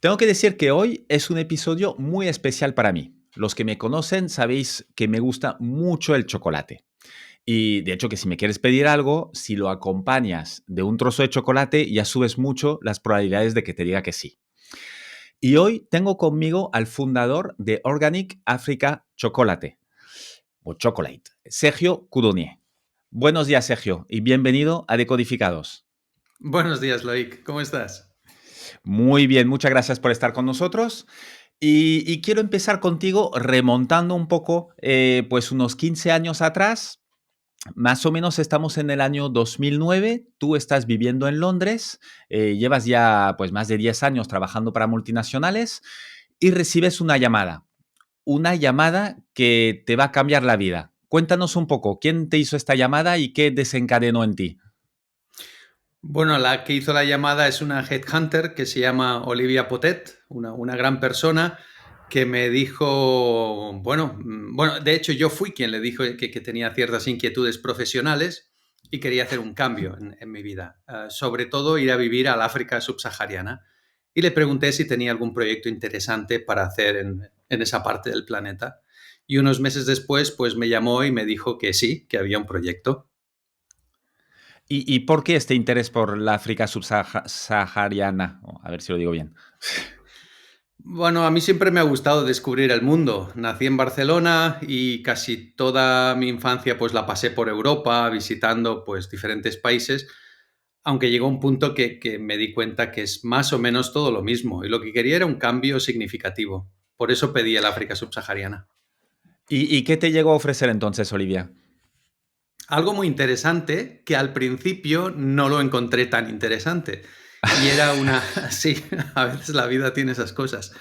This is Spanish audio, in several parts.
Tengo que decir que hoy es un episodio muy especial para mí. Los que me conocen sabéis que me gusta mucho el chocolate. Y de hecho que si me quieres pedir algo, si lo acompañas de un trozo de chocolate, ya subes mucho las probabilidades de que te diga que sí. Y hoy tengo conmigo al fundador de Organic Africa Chocolate, o Chocolate, Sergio Coudonier. Buenos días, Sergio, y bienvenido a Decodificados. Buenos días, Loic. ¿Cómo estás? Muy bien, muchas gracias por estar con nosotros. Y quiero empezar contigo remontando un poco, pues unos 15 años atrás, más o menos estamos en el año 2009, tú estás viviendo en Londres, llevas ya pues más de 10 años trabajando para multinacionales y recibes una llamada que te va a cambiar la vida. Cuéntanos un poco, ¿quién te hizo esta llamada y qué desencadenó en ti? Bueno, la que hizo la llamada es una headhunter que se llama Olivia Potet, una gran persona que me dijo, bueno, de hecho yo fui quien le dijo que tenía ciertas inquietudes profesionales y quería hacer un cambio en mi vida, sobre todo ir a vivir al África subsahariana. Y le pregunté si tenía algún proyecto interesante para hacer en esa parte del planeta. Y unos meses después, pues me llamó y me dijo que sí, que había un proyecto. ¿Y por qué este interés por la África subsahariana? A ver si lo digo bien. Bueno, a mí siempre me ha gustado descubrir el mundo. Nací en Barcelona y casi toda mi infancia pues la pasé por Europa visitando pues diferentes países, aunque llegó un punto que me di cuenta que es más o menos todo lo mismo y lo que quería era un cambio significativo. Por eso pedí el África subsahariana. ¿Y qué te llegó a ofrecer entonces, Olivia? Algo muy interesante que al principio no lo encontré tan interesante. Y era una, sí, a veces la vida tiene esas cosas.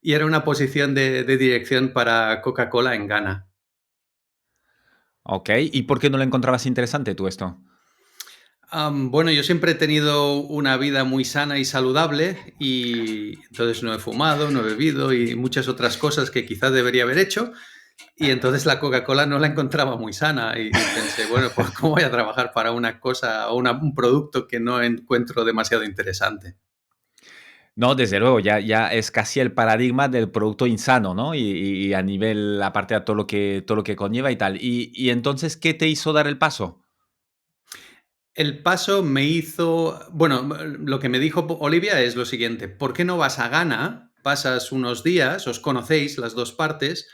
Y era una posición de dirección para Coca-Cola en Ghana. Ok, ¿y por qué no lo encontrabas interesante tú esto? Bueno, yo siempre he tenido una vida muy sana y saludable y entonces no he fumado, no he bebido y muchas otras cosas que quizás debería haber hecho. Y entonces la Coca-Cola no la encontraba muy sana y pensé, bueno, pues ¿cómo voy a trabajar para una cosa o un producto que no encuentro demasiado interesante? No, desde luego, ya es casi el paradigma del producto insano, ¿no? Y a nivel, aparte de todo lo que conlleva y tal. Y entonces, ¿qué te hizo dar el paso? El paso me hizo, bueno, lo que me dijo Olivia es lo siguiente, ¿por qué no vas a Ghana, pasas unos días, os conocéis las dos partes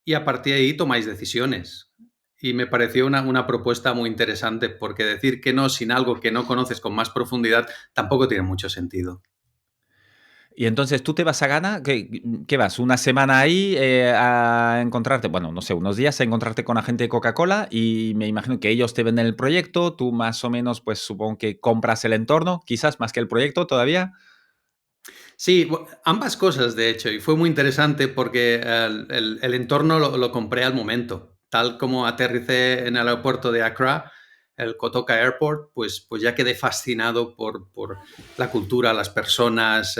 y a partir de ahí tomáis decisiones? Y me pareció una propuesta muy interesante porque decir que no sin algo que no conoces con más profundidad tampoco tiene mucho sentido. Y entonces tú te vas a Ghana, ¿qué vas? ¿Una semana ahí a encontrarte, bueno, no sé, unos días a encontrarte con la gente de Coca-Cola y me imagino que ellos te venden el proyecto, tú más o menos, pues supongo que compras el entorno, quizás más que el proyecto todavía? Sí, ambas cosas de hecho, y fue muy interesante porque el entorno lo compré al momento. Tal como aterricé en el aeropuerto de Accra, el Kotoka Airport, pues ya quedé fascinado por la cultura, las personas,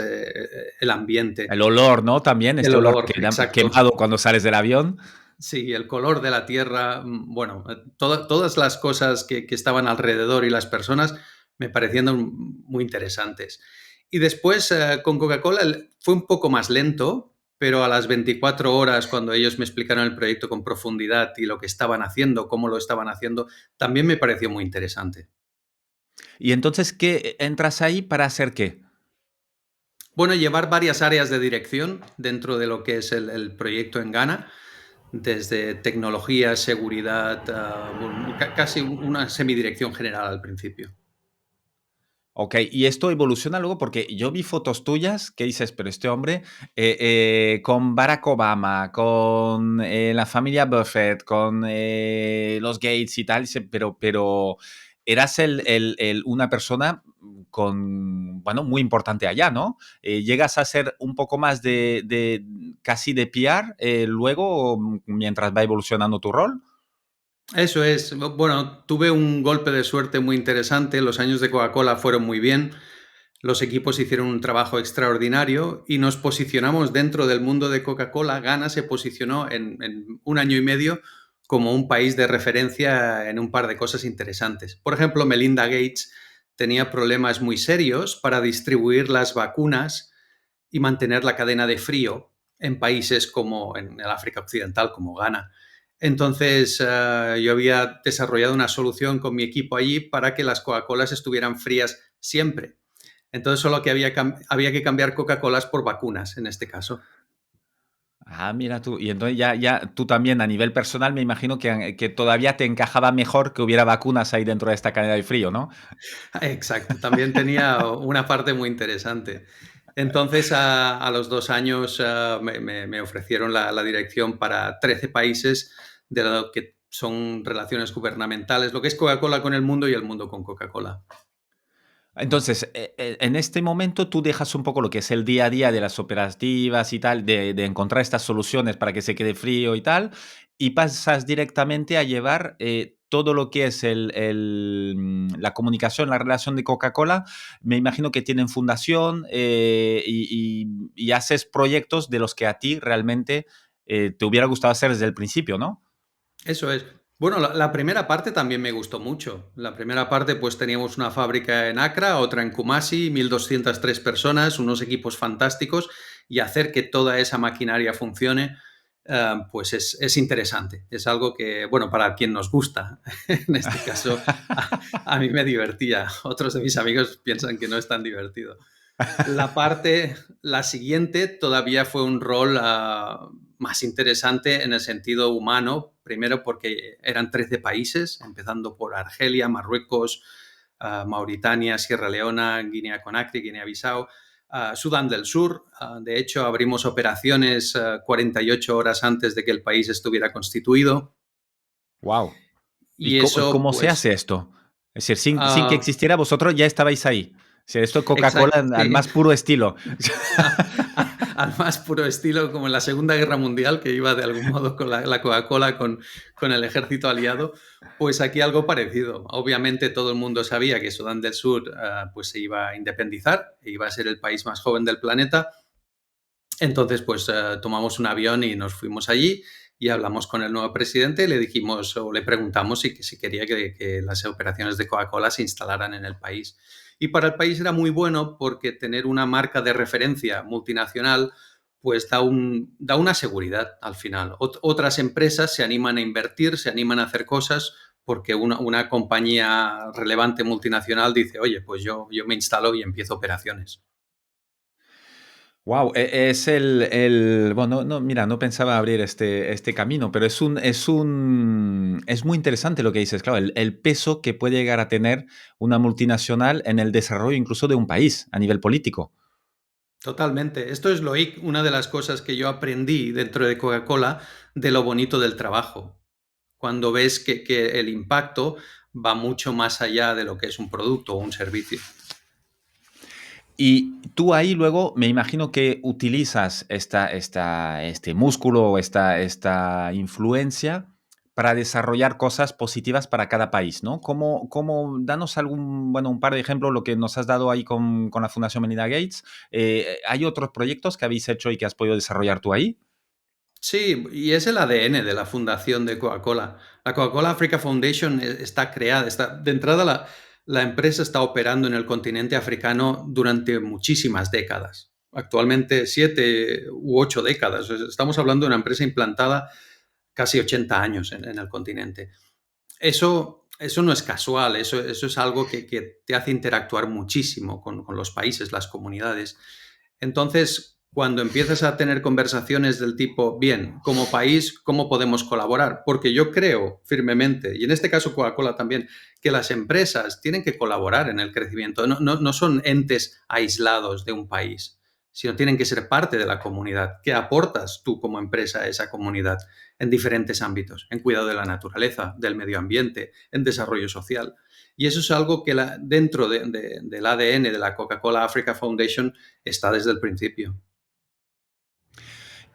el ambiente, El olor, ¿no? También, el este olor olor, exacto. quemado cuando sales del avión. Sí, el color de la tierra, bueno, todas las cosas que estaban alrededor y las personas me parecían muy interesantes. Y después con Coca-Cola fue un poco más lento, pero a las 24 horas, cuando ellos me explicaron el proyecto con profundidad y lo que estaban haciendo, cómo lo estaban haciendo, también me pareció muy interesante. Y entonces, ¿qué entras ahí para hacer qué? Bueno, llevar varias áreas de dirección dentro de lo que es el proyecto en Ghana, desde tecnología, seguridad, bueno, casi una semidirección general al principio. Ok, y esto evoluciona luego porque yo vi fotos tuyas que dices, pero este hombre con Barack Obama, con la familia Buffett, con los Gates y tal, dice, pero eras una persona con, bueno, muy importante allá, ¿no? Llegas a ser un poco más casi de PR luego mientras va evolucionando tu rol. Eso es. Bueno, tuve un golpe de suerte muy interesante. Los años de Coca-Cola fueron muy bien. Los equipos hicieron un trabajo extraordinario y nos posicionamos dentro del mundo de Coca-Cola. Ghana se posicionó en un año y medio como un país de referencia en un par de cosas interesantes. Por ejemplo, Melinda Gates tenía problemas muy serios para distribuir las vacunas y mantener la cadena de frío en países como en el África Occidental, como Ghana. Entonces, yo había desarrollado una solución con mi equipo allí para que las Coca-Colas estuvieran frías siempre. Entonces, solo que había que cambiar Coca-Colas por vacunas en este caso. Ah, mira tú. Y entonces ya tú también a nivel personal me imagino que todavía te encajaba mejor que hubiera vacunas ahí dentro de esta cadena de frío, ¿no? Exacto, también tenía una parte muy interesante. Entonces, a los 2 años me ofrecieron la dirección para 13 países de lo que son relaciones gubernamentales, lo que es Coca-Cola con el mundo y el mundo con Coca-Cola. Entonces, en este momento tú dejas un poco lo que es el día a día de las operativas y tal, de encontrar estas soluciones para que se quede frío y tal, y pasas directamente a llevar todo lo que es la comunicación, la relación de Coca-Cola. Me imagino que tienen fundación y haces proyectos de los que a ti realmente te hubiera gustado hacer desde el principio, ¿no? Eso es. Bueno, la primera parte también me gustó mucho. La primera parte, pues teníamos una fábrica en Accra, otra en Kumasi, 1.203 personas, unos equipos fantásticos, y hacer que toda esa maquinaria funcione, pues es interesante. Es algo que, bueno, para quien nos gusta, en este caso, a mí me divertía. Otros de mis amigos piensan que no es tan divertido. La siguiente todavía fue un rol más interesante en el sentido humano, primero porque eran 13 países, empezando por Argelia, Marruecos, Mauritania, Sierra Leona, Guinea-Conakry, Guinea-Bissau, Sudán del Sur. De hecho, abrimos operaciones 48 horas antes de que el país estuviera constituido. Wow. ¿Y Y eso, cómo se hace pues, esto? Es decir, sin que ah, existiera, vosotros ya estabais ahí. O sea, esto es Coca-Cola exacto, al sí. más puro estilo. Al más puro estilo como en la Segunda Guerra Mundial, que iba de algún modo con la Coca-Cola con el ejército aliado, pues aquí algo parecido. Obviamente todo el mundo sabía que Sudán del Sur pues se iba a independizar, e iba a ser el país más joven del planeta. Entonces, pues tomamos un avión y nos fuimos allí y hablamos con el nuevo presidente y le dijimos o le preguntamos si quería que las operaciones de Coca-Cola se instalaran en el país. Y para el país era muy bueno porque tener una marca de referencia multinacional pues da una seguridad al final. Otras empresas se animan a invertir, se animan a hacer cosas porque una compañía relevante multinacional dice, oye, pues yo me instalo y empiezo operaciones. Wow, es bueno, no, mira, no pensaba abrir este camino, pero es muy interesante lo que dices, claro, el peso que puede llegar a tener una multinacional en el desarrollo incluso de un país a nivel político. Totalmente. Esto es una de las cosas que yo aprendí dentro de Coca-Cola de lo bonito del trabajo. Cuando ves que el impacto va mucho más allá de lo que es un producto o un servicio. Y tú ahí luego me imagino que utilizas este músculo o esta influencia para desarrollar cosas positivas para cada país, ¿no? Danos bueno, un par de ejemplos, lo que nos has dado ahí con la Fundación Melinda Gates. ¿Hay otros proyectos que habéis hecho y que has podido desarrollar tú ahí? Sí, y es el ADN de la fundación de Coca-Cola. La Coca-Cola Africa Foundation está creada, de entrada la empresa está operando en el continente africano durante muchísimas décadas. Actualmente 7 u 8 décadas. Estamos hablando de una empresa implantada casi 80 años en el continente. Eso no es casual, eso es algo que te hace interactuar muchísimo con los países, las comunidades. Entonces, cuando empiezas a tener conversaciones del tipo, bien, como país, ¿cómo podemos colaborar? Porque yo creo firmemente, y en este caso Coca-Cola también, que las empresas tienen que colaborar en el crecimiento. No son entes aislados de un país, sino tienen que ser parte de la comunidad. ¿Qué aportas tú como empresa a esa comunidad en diferentes ámbitos? En cuidado de la naturaleza, del medio ambiente, en desarrollo social. Y eso es algo que dentro del ADN de la Coca-Cola Africa Foundation está desde el principio.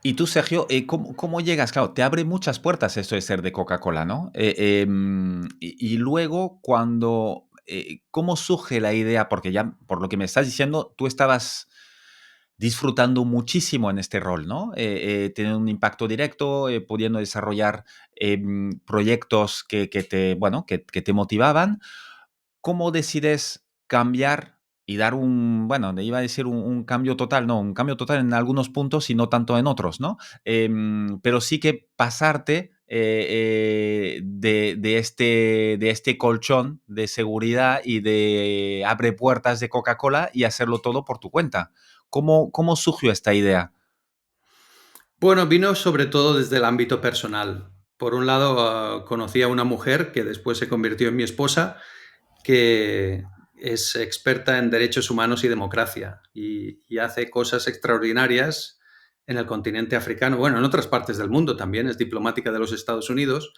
Y tú, Sergio, ¿cómo llegas? Claro, te abre muchas puertas esto de ser de Coca-Cola, ¿no? Y luego, ¿cómo surge la idea? Porque ya, por lo que me estás diciendo, tú estabas disfrutando muchísimo en este rol, ¿no? Teniendo un impacto directo, pudiendo desarrollar proyectos que te motivaban. ¿Cómo decides cambiar y dar bueno, iba a decir un cambio total, no, un cambio total en algunos puntos y no tanto en otros, ¿no? Pero sí que pasarte de este colchón de seguridad y de abre puertas de Coca-Cola y hacerlo todo por tu cuenta. ¿Cómo surgió esta idea? Bueno, vino sobre todo desde el ámbito personal. Por un lado, conocí a una mujer que después se convirtió en mi esposa, que es experta en derechos humanos y democracia y hace cosas extraordinarias en el continente africano, bueno, en otras partes del mundo también, es diplomática de los Estados Unidos,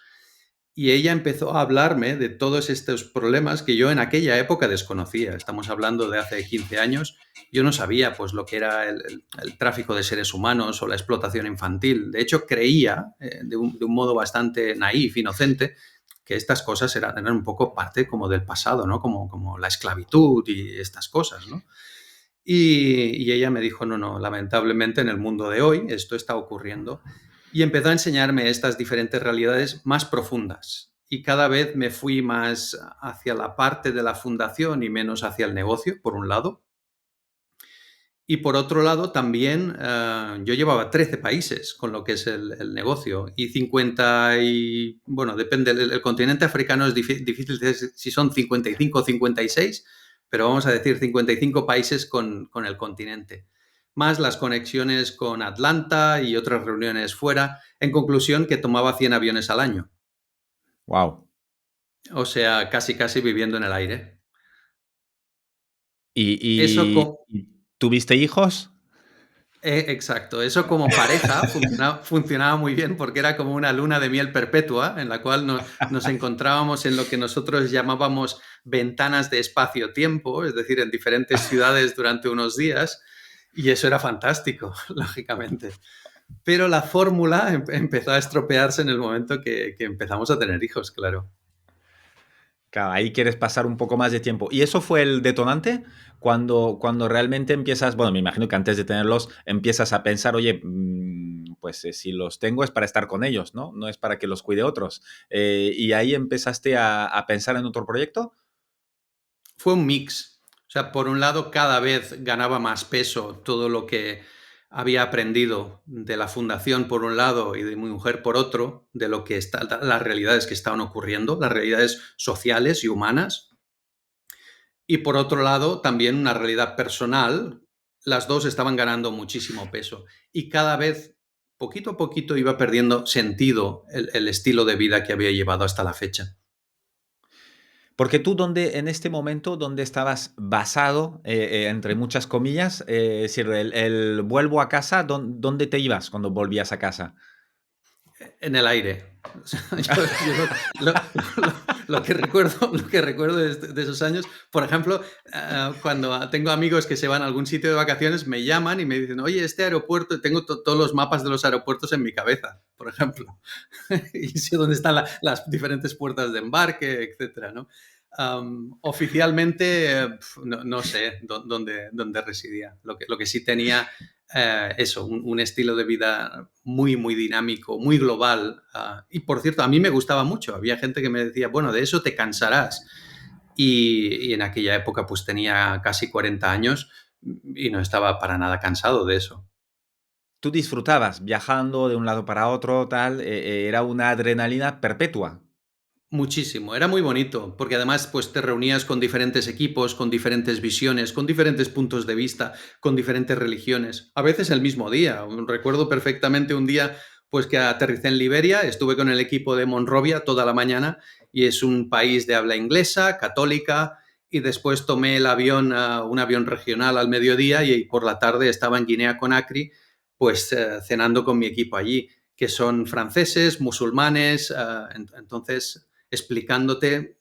y ella empezó a hablarme de todos estos problemas que yo en aquella época desconocía. Estamos hablando de hace 15 años. Yo no sabía pues lo que era el tráfico de seres humanos o la explotación infantil. De hecho, creía, de un modo bastante naif, inocente, que estas cosas eran un poco parte como del pasado, ¿no? Como la esclavitud y estas cosas, ¿no? Y ella me dijo, no, no, lamentablemente en el mundo de hoy esto está ocurriendo. Y empezó a enseñarme estas diferentes realidades más profundas. Y cada vez me fui más hacia la parte de la fundación y menos hacia el negocio, por un lado. Y por otro lado, también yo llevaba 13 países con lo que es el negocio y 50 y, bueno, depende, el continente africano es difícil decir si son 55 o 56, pero vamos a decir 55 países con el continente, más las conexiones con Atlanta y otras reuniones fuera. En conclusión, que tomaba 100 aviones al año, Wow. o sea, casi casi viviendo en el aire. ¿Y, Eso, y tuviste hijos? Exacto, eso como pareja funcionaba muy bien porque era como una luna de miel perpetua en la cual nos encontrábamos en lo que nosotros llamábamos ventanas de espacio-tiempo, es decir, en diferentes ciudades durante unos días, y eso era fantástico, lógicamente. Pero la fórmula empezó a estropearse en el momento que empezamos a tener hijos, claro. Claro, ahí quieres pasar un poco más de tiempo. ¿Y eso fue el detonante? Cuando realmente empiezas, bueno, me imagino que antes de tenerlos empiezas a pensar, oye, pues si los tengo es para estar con ellos, ¿no? No es para que los cuide otros. ¿Y ahí empezaste a pensar en otro proyecto? Fue un mix. O sea, por un lado, cada vez ganaba más peso todo lo que había aprendido de la fundación por un lado y de mi mujer por otro, de lo que las realidades que estaban ocurriendo, las realidades sociales y humanas. Y por otro lado, también una realidad personal. Las dos estaban ganando muchísimo peso. Y cada vez, poquito a poquito, iba perdiendo sentido el estilo de vida que había llevado hasta la fecha. Porque tú, en este momento, ¿dónde estabas basado, entre muchas comillas? Es decir, el vuelvo a casa, ¿dónde te ibas cuando volvías a casa? En el aire. O sea, yo lo que recuerdo de esos años, por ejemplo, cuando tengo amigos que se van a algún sitio de vacaciones, me llaman y me dicen, oye, este aeropuerto, tengo todos los mapas de los aeropuertos en mi cabeza, por ejemplo, y sé dónde están las diferentes puertas de embarque, etcétera, ¿no? Oficialmente, no sé dónde residía. Lo que sí tenía eso, un estilo de vida muy, muy dinámico, muy global. Y por cierto, a mí me gustaba mucho. Había gente que me decía, bueno, de eso te cansarás. Y en aquella época pues tenía casi 40 años y no estaba para nada cansado de eso. Tú disfrutabas viajando de un lado para otro, tal, era una adrenalina perpetua. Muchísimo, era muy bonito, porque además pues te reunías con diferentes equipos, con diferentes visiones, con diferentes puntos de vista, con diferentes religiones, a veces el mismo día. Recuerdo perfectamente un día pues que aterricé en Liberia, estuve con el equipo de Monrovia toda la mañana y es un país de habla inglesa, católica, y después tomé el avión, un avión regional al mediodía y por la tarde estaba en Guinea-Conakry pues cenando con mi equipo allí, que son franceses, musulmanes, entonces explicándote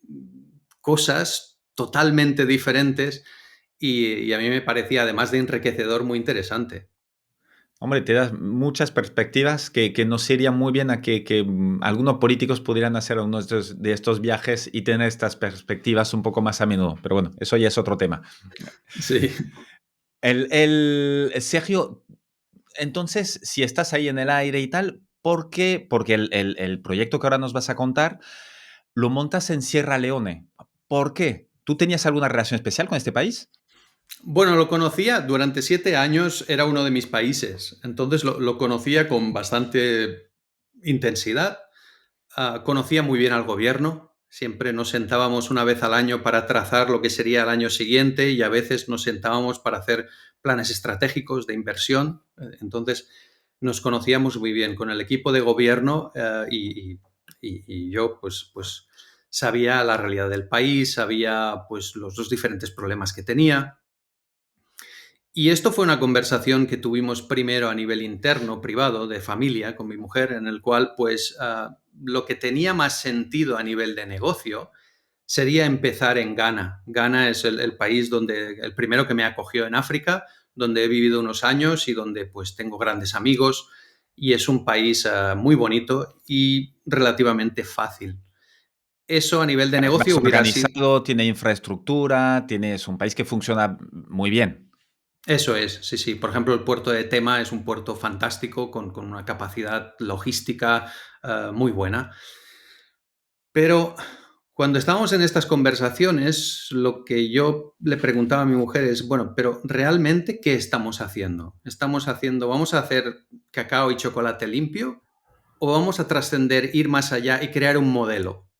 cosas totalmente diferentes y a mí me parecía, además de enriquecedor, muy interesante. Hombre, te das muchas perspectivas que nos irían muy bien a que algunos políticos pudieran hacer uno de estos viajes y tener estas perspectivas un poco más a menudo. Pero bueno, eso ya es otro tema. Sí. Sergio, entonces, si estás ahí en el aire y tal, ¿por qué? Porque el proyecto que ahora nos vas a contar lo montas en Sierra Leone. ¿Por qué? ¿Tú tenías alguna relación especial con este país? Bueno, lo conocía durante 7 años, era uno de mis países, entonces lo conocía con bastante intensidad. Conocía muy bien al gobierno, siempre nos sentábamos una vez al año para trazar lo que sería el año siguiente y a veces nos sentábamos para hacer planes estratégicos de inversión. Entonces nos conocíamos muy bien con el equipo de gobierno y yo pues sabía la realidad del país, sabía pues los dos diferentes problemas que tenía. Y esto fue una conversación que tuvimos primero a nivel interno, privado, de familia, con mi mujer, en el cual, pues, lo que tenía más sentido a nivel de negocio sería empezar en Ghana. Ghana es el país donde, el primero que me acogió en África, donde he vivido unos años y donde, pues, tengo grandes amigos. Y es un país muy bonito y relativamente fácil. Eso a nivel de negocio Más hubiera sido. organizado, tiene infraestructura, tienes un país que funciona muy bien. Eso es, sí, sí. Por ejemplo, el puerto de Tema es un puerto fantástico con una capacidad logística muy buena. Pero cuando estábamos en estas conversaciones, lo que yo le preguntaba a mi mujer es, bueno, pero ¿realmente qué estamos haciendo? ¿Vamos a hacer cacao y chocolate limpio o vamos a trascender, ir más allá y crear un modelo?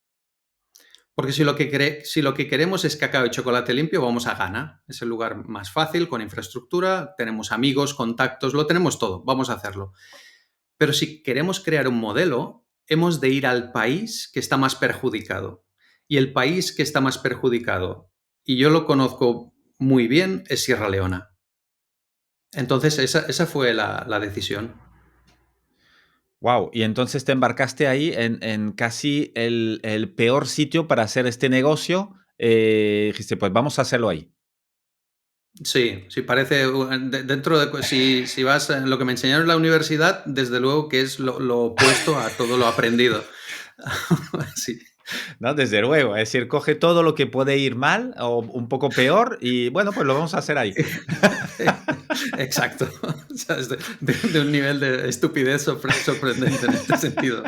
Porque si lo que queremos es cacao y chocolate limpio, vamos a Ghana. Es el lugar más fácil, con infraestructura, tenemos amigos, contactos, lo tenemos todo, vamos a hacerlo. Pero si queremos crear un modelo, hemos de ir al país que está más perjudicado. Y el país que está más perjudicado, y yo lo conozco muy bien, es Sierra Leona. Entonces, esa fue la decisión. Wow, y entonces te embarcaste ahí en casi el peor sitio para hacer este negocio. Dijiste, pues vamos a hacerlo ahí. Sí, sí, parece, dentro de, si vas en lo que me enseñaron en la universidad, desde luego que es lo opuesto a todo lo aprendido. Sí, ¿No? Desde luego, es decir, coge todo lo que puede ir mal o un poco peor y bueno, pues lo vamos a hacer ahí. exacto. O sea, es de un nivel de estupidez sorprendente en este sentido.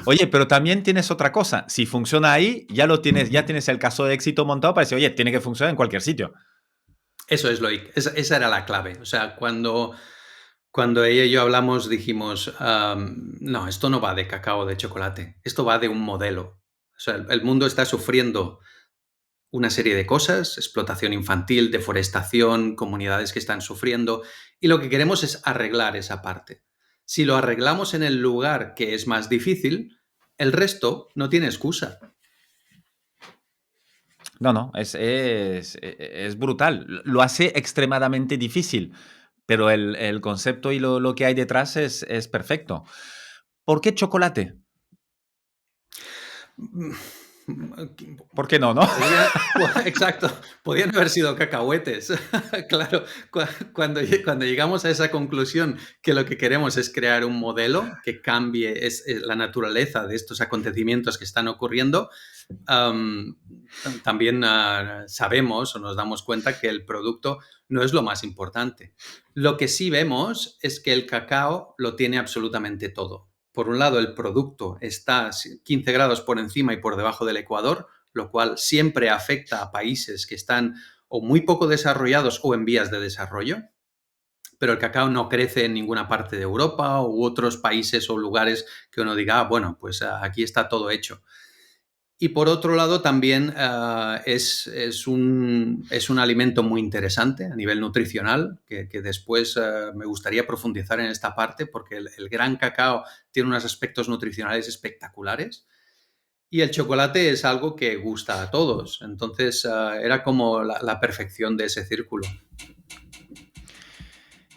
Oye, pero también tienes otra cosa. Si funciona ahí, ya lo tienes, ya tienes el caso de éxito montado para decir, oye, tiene que funcionar en cualquier sitio. Eso es, Loic. Esa era la clave. O sea, cuando ella y yo hablamos, dijimos, no, esto no va de cacao o de chocolate, esto va de un modelo. O sea, el mundo está sufriendo una serie de cosas, explotación infantil, deforestación, comunidades que están sufriendo, y lo que queremos es arreglar esa parte. Si lo arreglamos en el lugar que es más difícil, el resto no tiene excusa. No, no, es brutal. Lo hace extremadamente difícil, pero el concepto y lo que hay detrás es perfecto. ¿Por qué chocolate? ¿Por qué no, no? Exacto, podían haber sido cacahuetes. Claro, cuando llegamos a esa conclusión que lo que queremos es crear un modelo que cambie la naturaleza de estos acontecimientos que están ocurriendo, am, también sabemos o nos damos cuenta que el producto no es lo más importante. Lo que sí vemos es que el cacao lo tiene absolutamente todo. Por un lado, el producto está 15 grados por encima y por debajo del Ecuador, lo cual siempre afecta a países que están o muy poco desarrollados o en vías de desarrollo, pero el cacao no crece en ninguna parte de Europa u otros países o lugares que uno diga, bueno, pues aquí está todo hecho. Y por otro lado, también es un alimento muy interesante a nivel nutricional, que después me gustaría profundizar en esta parte, porque el gran cacao tiene unos aspectos nutricionales espectaculares y el chocolate es algo que gusta a todos. Entonces, era como la perfección de ese círculo.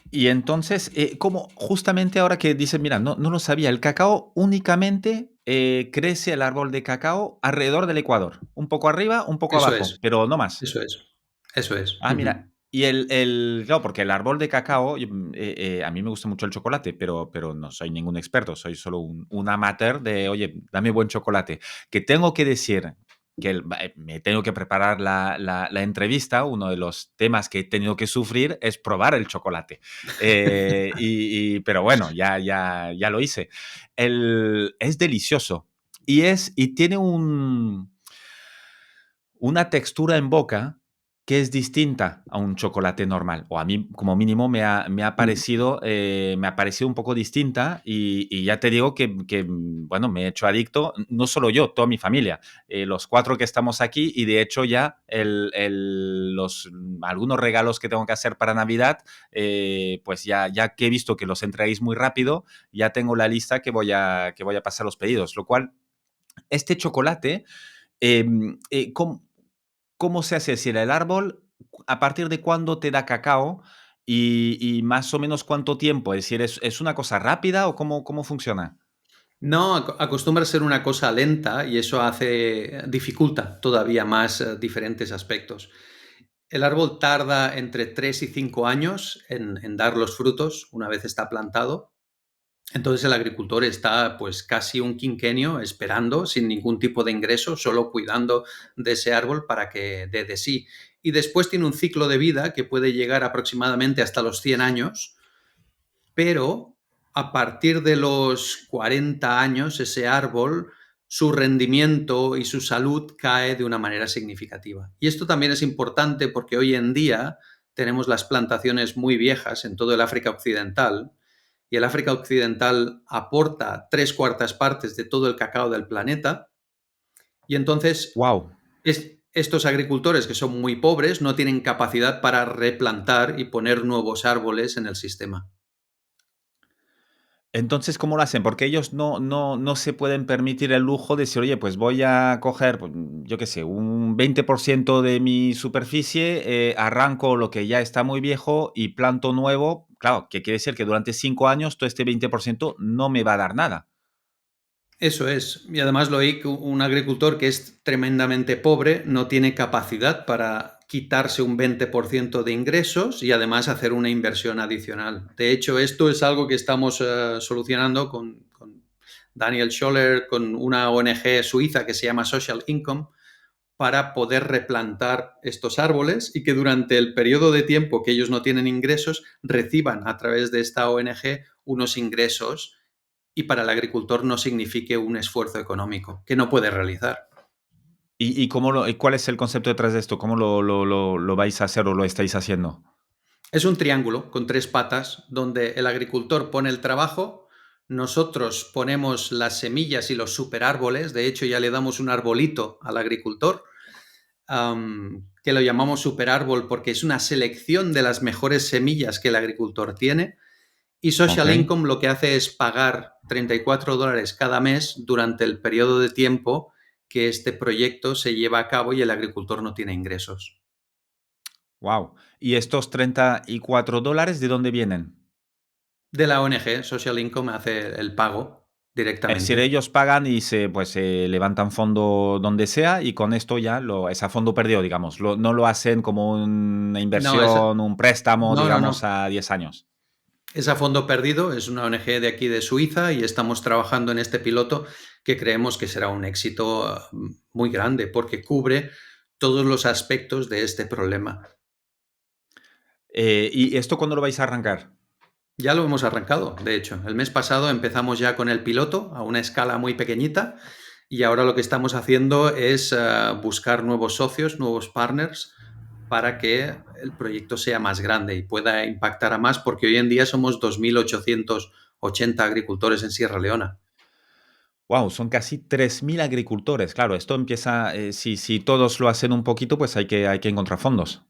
Y entonces, como justamente ahora que dices, mira, no lo sabía, el cacao únicamente crece el árbol de cacao alrededor del Ecuador, un poco arriba, un poco Eso abajo, es, pero no más. eso es, eso es. Ah, mira, y claro, porque el árbol de cacao, a mí me gusta mucho el chocolate, pero no soy ningún experto, soy solo un amateur de, oye, dame buen chocolate. Que tengo que decir que me tengo que preparar la entrevista, uno de los temas que he tenido que sufrir es probar el chocolate. Pero bueno, ya lo hice. Es delicioso y tiene una textura en boca que es distinta a un chocolate normal, o a mí como mínimo Mm. me ha parecido un poco distinta y ya te digo bueno, me he hecho adicto, no solo yo, toda mi familia, los 4 que estamos aquí y de hecho ya algunos regalos que tengo que hacer para Navidad, pues ya que he visto que los entregáis muy rápido, ya tengo la lista que voy a pasar los pedidos, lo cual, este chocolate, ¿cómo, cómo se hace? Es decir, el árbol, ¿a partir de cuándo te da cacao? Y más o menos cuánto tiempo. Es decir, es una cosa rápida o cómo funciona? No, acostumbra a ser una cosa lenta y eso dificulta todavía más diferentes aspectos. El árbol tarda entre 3 y 5 años en dar los frutos una vez está plantado. Entonces el agricultor está pues casi un quinquenio esperando sin ningún tipo de ingreso, solo cuidando de ese árbol para que dé de sí. Y después tiene un ciclo de vida que puede llegar aproximadamente hasta los 100 años, pero a partir de los 40 años ese árbol, su rendimiento y su salud cae de una manera significativa. Y esto también es importante porque hoy en día tenemos las plantaciones muy viejas en todo el África Occidental y el África Occidental aporta 3/4 partes de todo el cacao del planeta y entonces Wow. estos agricultores que son muy pobres no tienen capacidad para replantar y poner nuevos árboles en el sistema. Entonces, ¿cómo lo hacen? Porque ellos no se pueden permitir el lujo de decir, oye, pues voy a coger, pues, yo qué sé, un 20% de mi superficie, arranco lo que ya está muy viejo y planto nuevo. Claro, que quiere decir que durante 5 años todo este 20% no me va a dar nada. Eso es. Y además lo oí que un agricultor que es tremendamente pobre no tiene capacidad para quitarse un 20% de ingresos y además hacer una inversión adicional. De hecho, esto es algo que estamos solucionando con Daniel Scholler, con una ONG suiza que se llama Social Income, para poder replantar estos árboles y que durante el periodo de tiempo que ellos no tienen ingresos reciban a través de esta ONG unos ingresos y para el agricultor no signifique un esfuerzo económico que no puede realizar. Y cuál es el concepto detrás de esto? ¿Cómo lo vais a hacer o lo estáis haciendo? Es un triángulo con 3 patas donde el agricultor pone el trabajo, nosotros ponemos las semillas y los superárboles, de hecho ya le damos un arbolito al agricultor, que lo llamamos superárbol porque es una selección de las mejores semillas que el agricultor tiene. Y Ok. Social Income lo que hace es pagar $34 cada mes durante el periodo de tiempo que este proyecto se lleva a cabo y el agricultor no tiene ingresos. Wow. ¿Y estos $34 de dónde vienen? De la ONG, Social Income hace el pago Es decir, directamente. ellos pagan y se levantan fondo donde sea y con esto ya es a fondo perdido, digamos. No lo hacen como una No, inversión, un préstamo, digamos, no. a 10 años. Es a fondo perdido, es una ONG de aquí de Suiza y estamos trabajando en este piloto que creemos que será un éxito muy grande porque cubre todos los aspectos de este problema. ¿Y esto cuándo lo vais a arrancar? Ya lo hemos arrancado, de hecho. El mes pasado empezamos ya con el piloto a una escala muy pequeñita y ahora lo que estamos haciendo es buscar nuevos socios, nuevos partners para que el proyecto sea más grande y pueda impactar a más, porque hoy en día somos 2.880 agricultores en Sierra Leona. Wow, son casi 3.000 agricultores. Claro, esto empieza, si todos lo hacen un poquito, pues hay que encontrar fondos.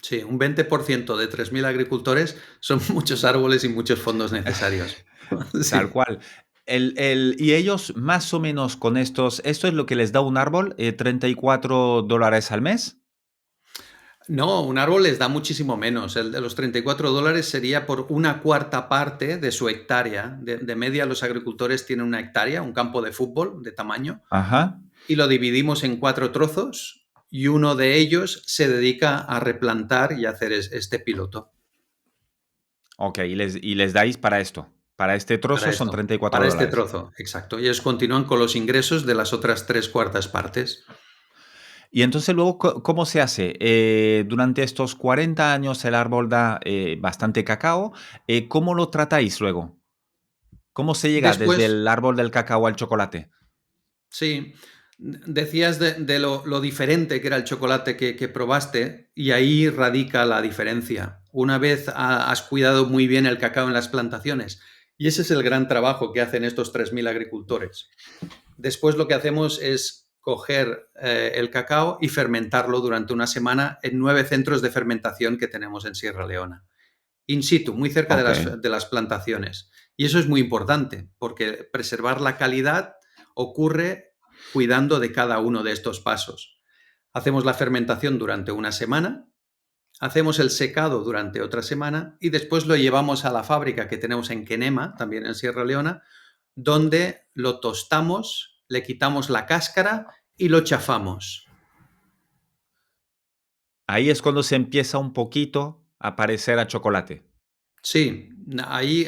Sí, un 20% de 3.000 agricultores son muchos árboles y muchos fondos necesarios. Tal Sí. cual. Y ellos más o menos con ¿esto es lo que les da un árbol? $34 al mes. No, un árbol les da muchísimo menos. El de los $34 sería por 1/4 parte de su hectárea. De media, los agricultores tienen una hectárea, un campo de fútbol de tamaño, Ajá. y lo dividimos en 4 trozos y uno de ellos se dedica a replantar y hacer este piloto. Ok, y les dais para esto. Para este trozo Para son esto, 34 para este dólares. trozo, exacto. Y ellos continúan con los ingresos de las otras 3/4 partes. Y entonces luego, ¿cómo se hace? Durante estos 40 años el árbol da bastante cacao. ¿Cómo lo tratáis luego? ¿Cómo se llega desde Después, el árbol del cacao al chocolate? sí. Decías de lo diferente que era el chocolate que probaste y ahí radica la diferencia. Una vez has cuidado muy bien el cacao en las plantaciones y ese es el gran trabajo que hacen estos 3.000 agricultores. Después lo que hacemos es coger el cacao y fermentarlo durante una semana en 9 centros de fermentación que tenemos en Sierra Leona. In situ, muy cerca Ok. de las plantaciones. Y eso es muy importante, porque preservar la calidad ocurre cuidando de cada uno de estos pasos. Hacemos la fermentación durante una semana, hacemos el secado durante otra semana y después lo llevamos a la fábrica que tenemos en Kenema, también en Sierra Leona, donde lo tostamos, le quitamos la cáscara y lo chafamos. Ahí es cuando se empieza un poquito a parecer a chocolate. Sí, ahí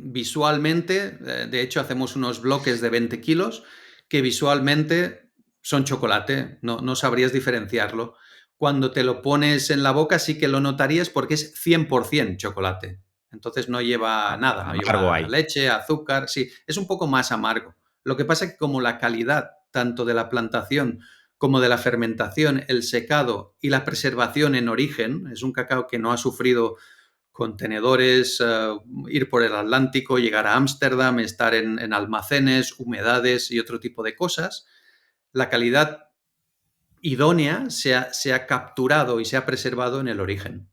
visualmente, de hecho, hacemos unos bloques de 20 kilos que visualmente son chocolate, no sabrías diferenciarlo. Cuando te lo pones en la boca sí que lo notarías porque es 100% chocolate. Entonces no lleva nada, no Amargo lleva ahí. leche, azúcar, sí, es un poco más amargo. Lo que pasa es que como la calidad tanto de la plantación como de la fermentación, el secado y la preservación en origen, es un cacao que no ha sufrido contenedores, ir por el Atlántico, llegar a Ámsterdam, estar en almacenes, humedades y otro tipo de cosas, la calidad idónea se ha capturado y se ha preservado en el origen.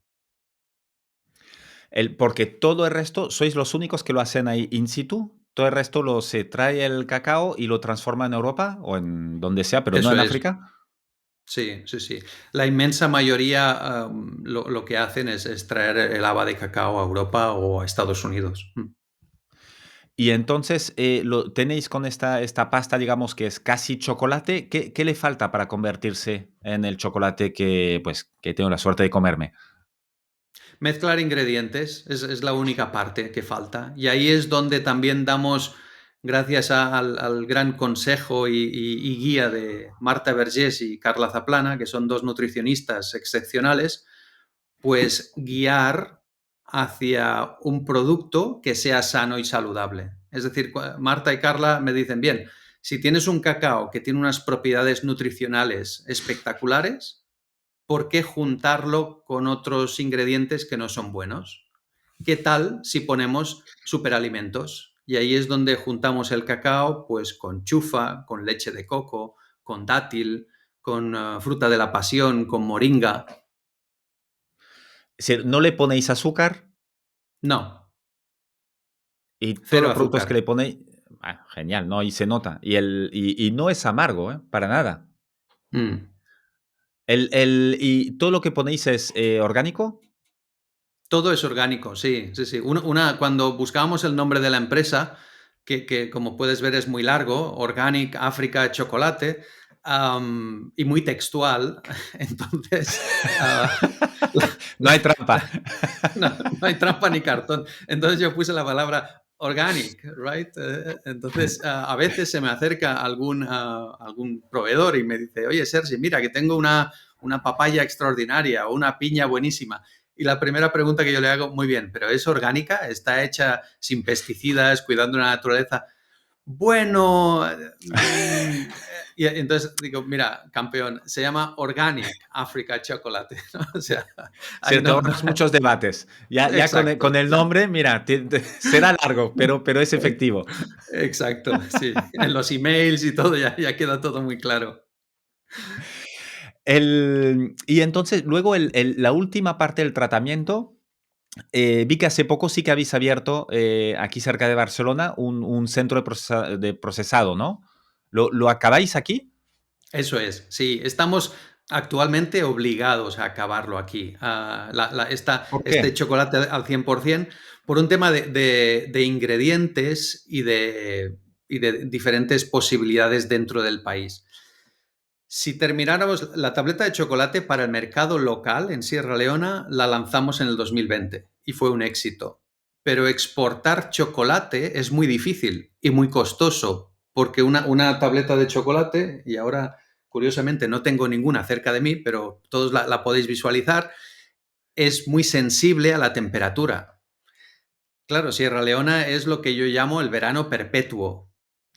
Porque todo el resto, sois los únicos que lo hacen ahí in situ. Todo el resto se trae el cacao y lo transforma en Europa o en donde sea, pero no Eso en es, África. sí, sí, sí. La inmensa mayoría lo que hacen es traer el haba de cacao a Europa o a Estados Unidos. Y entonces lo tenéis con esta pasta, digamos, que es casi chocolate. ¿Qué le falta para convertirse en el chocolate que tengo la suerte de comerme? Mezclar ingredientes es la única parte que falta. Y ahí es donde también damos, gracias al gran consejo y guía de Marta Vergés y Carla Zaplana, que son dos nutricionistas excepcionales, pues guiar hacia un producto que sea sano y saludable. Es decir, Marta y Carla me dicen, bien, si tienes un cacao que tiene unas propiedades nutricionales espectaculares, ¿por qué juntarlo con otros ingredientes que no son buenos? ¿Qué tal si ponemos superalimentos? Y ahí es donde juntamos el cacao pues con chufa, con leche de coco, con dátil, con fruta de la pasión, con moringa. Es decir, no le ponéis azúcar No, y todos cero los productos que le azúcar. ponéis, genial, ¿no? Y se nota. Y no es amargo, ¿eh? Para nada. Mm. ¿Y todo lo que ponéis es orgánico? Todo es orgánico, sí, sí, sí. Cuando buscábamos el nombre de la empresa, que como puedes ver es muy largo, Organic Africa Chocolate, y muy textual, entonces No hay trampa. la- no hay trampa ni cartón. Entonces yo puse la palabra organic, right? Entonces a veces se me acerca algún proveedor y me dice, oye Sergi, mira que tengo una papaya extraordinaria o una piña buenísima. Y la primera pregunta que yo le hago, muy bien, pero ¿es orgánica? ¿Está hecha sin pesticidas, cuidando la naturaleza? Bueno, y entonces digo, mira, campeón, se llama Organic Africa Chocolate, ¿no? O sea, ahí Sí, te no, no, ahorras muchos debates. Ya con exacto, el nombre, mira, será largo, pero es efectivo. exacto, sí. En los emails y todo ya queda todo muy claro. Y entonces, luego la última parte del tratamiento, vi que hace poco sí que habéis abierto, aquí cerca de Barcelona, un centro de procesado, ¿no? ¿Lo acabáis aquí? Eso es, sí, estamos actualmente obligados a acabarlo aquí. ¿Por Este qué? chocolate al 100% por un tema de ingredientes y de diferentes posibilidades dentro del país. Si termináramos la tableta de chocolate para el mercado local en Sierra Leona, la lanzamos en el 2020 y fue un éxito. Pero exportar chocolate es muy difícil y muy costoso, porque una tableta de chocolate, y ahora curiosamente no tengo ninguna cerca de mí, pero todos la podéis visualizar, es muy sensible a la temperatura. Claro, Sierra Leona es lo que yo llamo el verano perpetuo.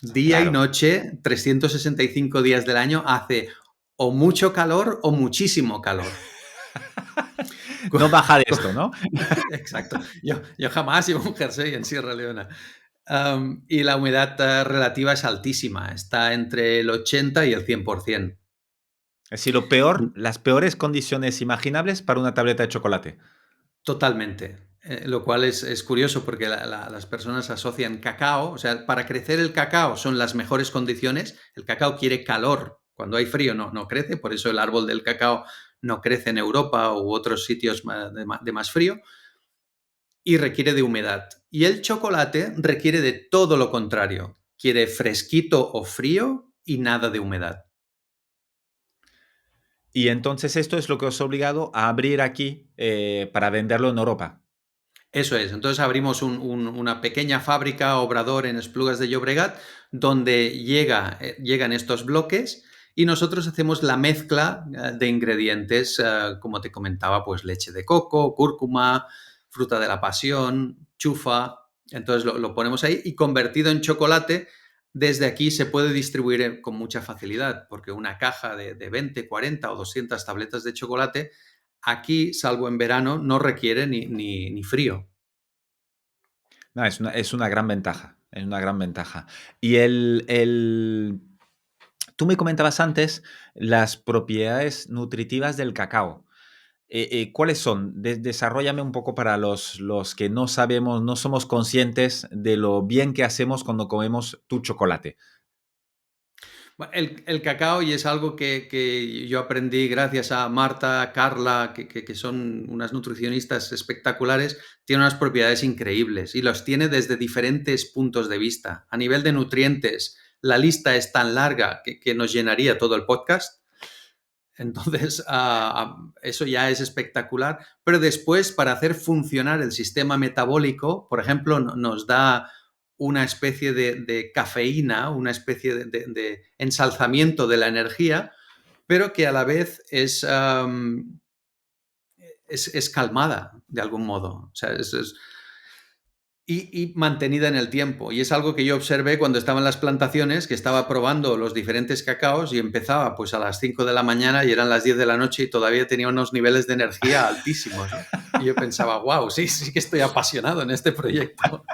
Día y Claro. noche, 365 días del año, hace o mucho calor o muchísimo calor. No baja de esto, ¿no? Exacto. Yo jamás llevo un jersey en Sierra Leona. Y la humedad relativa es altísima, está entre el 80 y el 100%. Es decir, lo peor, las peores condiciones imaginables para una tableta de chocolate. Totalmente. Lo cual es curioso porque las personas asocian cacao, o sea, para crecer el cacao son las mejores condiciones. El cacao quiere calor. Cuando hay frío no crece, por eso el árbol del cacao no crece en Europa u otros sitios de más frío y requiere de humedad. Y el chocolate requiere de todo lo contrario. Quiere fresquito o frío y nada de humedad. Y entonces esto es lo que os ha obligado a abrir aquí para venderlo en Europa. Eso es. Entonces abrimos una pequeña fábrica, obrador en Esplugas de Llobregat, donde llegan estos bloques y nosotros hacemos la mezcla de ingredientes, como te comentaba, pues leche de coco, cúrcuma, fruta de la pasión, chufa. Entonces lo ponemos ahí y convertido en chocolate, desde aquí se puede distribuir con mucha facilidad, porque una caja de 20, 40 o 200 tabletas de chocolate aquí, salvo en verano, no requiere ni frío. No, es una gran ventaja, es una gran ventaja. Y tú me comentabas antes las propiedades nutritivas del cacao. ¿Cuáles son? Desarróllame un poco para los que no sabemos, no somos conscientes de lo bien que hacemos cuando comemos tu chocolate. El cacao, y es algo que yo aprendí gracias a Marta, Carla, que son unas nutricionistas espectaculares, tiene unas propiedades increíbles y los tiene desde diferentes puntos de vista. A nivel de nutrientes, la lista es tan larga que nos llenaría todo el podcast. Entonces, eso ya es espectacular. Pero después, para hacer funcionar el sistema metabólico, por ejemplo, nos da una especie de cafeína, una especie de ensalzamiento de la energía, pero que a la vez es calmada de algún modo. O sea, y mantenida en el tiempo. Y es algo que yo observé cuando estaba en las plantaciones, que estaba probando los diferentes cacaos y empezaba pues a las 5 de la mañana y eran las 10 de la noche y todavía tenía unos niveles de energía altísimos, ¿no? Y yo pensaba, wow, sí que estoy apasionado en este proyecto.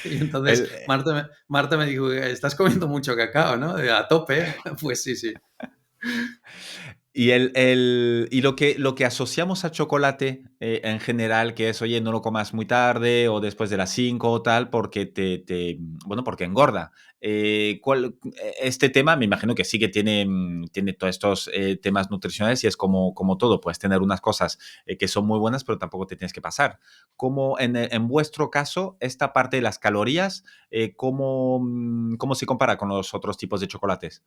Y entonces El, Marta me dijo, estás comiendo mucho cacao, ¿no? A tope. Pues sí, sí. y lo que asociamos a chocolate en general, que es, oye, no lo comas muy tarde o después de las 5 o tal, porque bueno, porque engorda. Este tema, me imagino que sí que tiene, tiene todos estos temas nutricionales y es como todo, puedes tener unas cosas que son muy buenas, pero tampoco te tienes que pasar. Como en vuestro caso, esta parte de las calorías, ¿cómo se compara con los otros tipos de chocolates?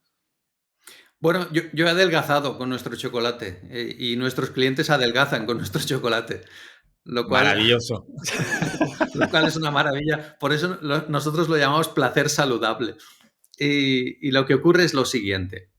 Bueno, yo he adelgazado con nuestro chocolate y nuestros clientes adelgazan con nuestro chocolate, lo cual, Maravilloso. lo cual es una maravilla. Por eso nosotros lo llamamos placer saludable. Y lo que ocurre es lo siguiente.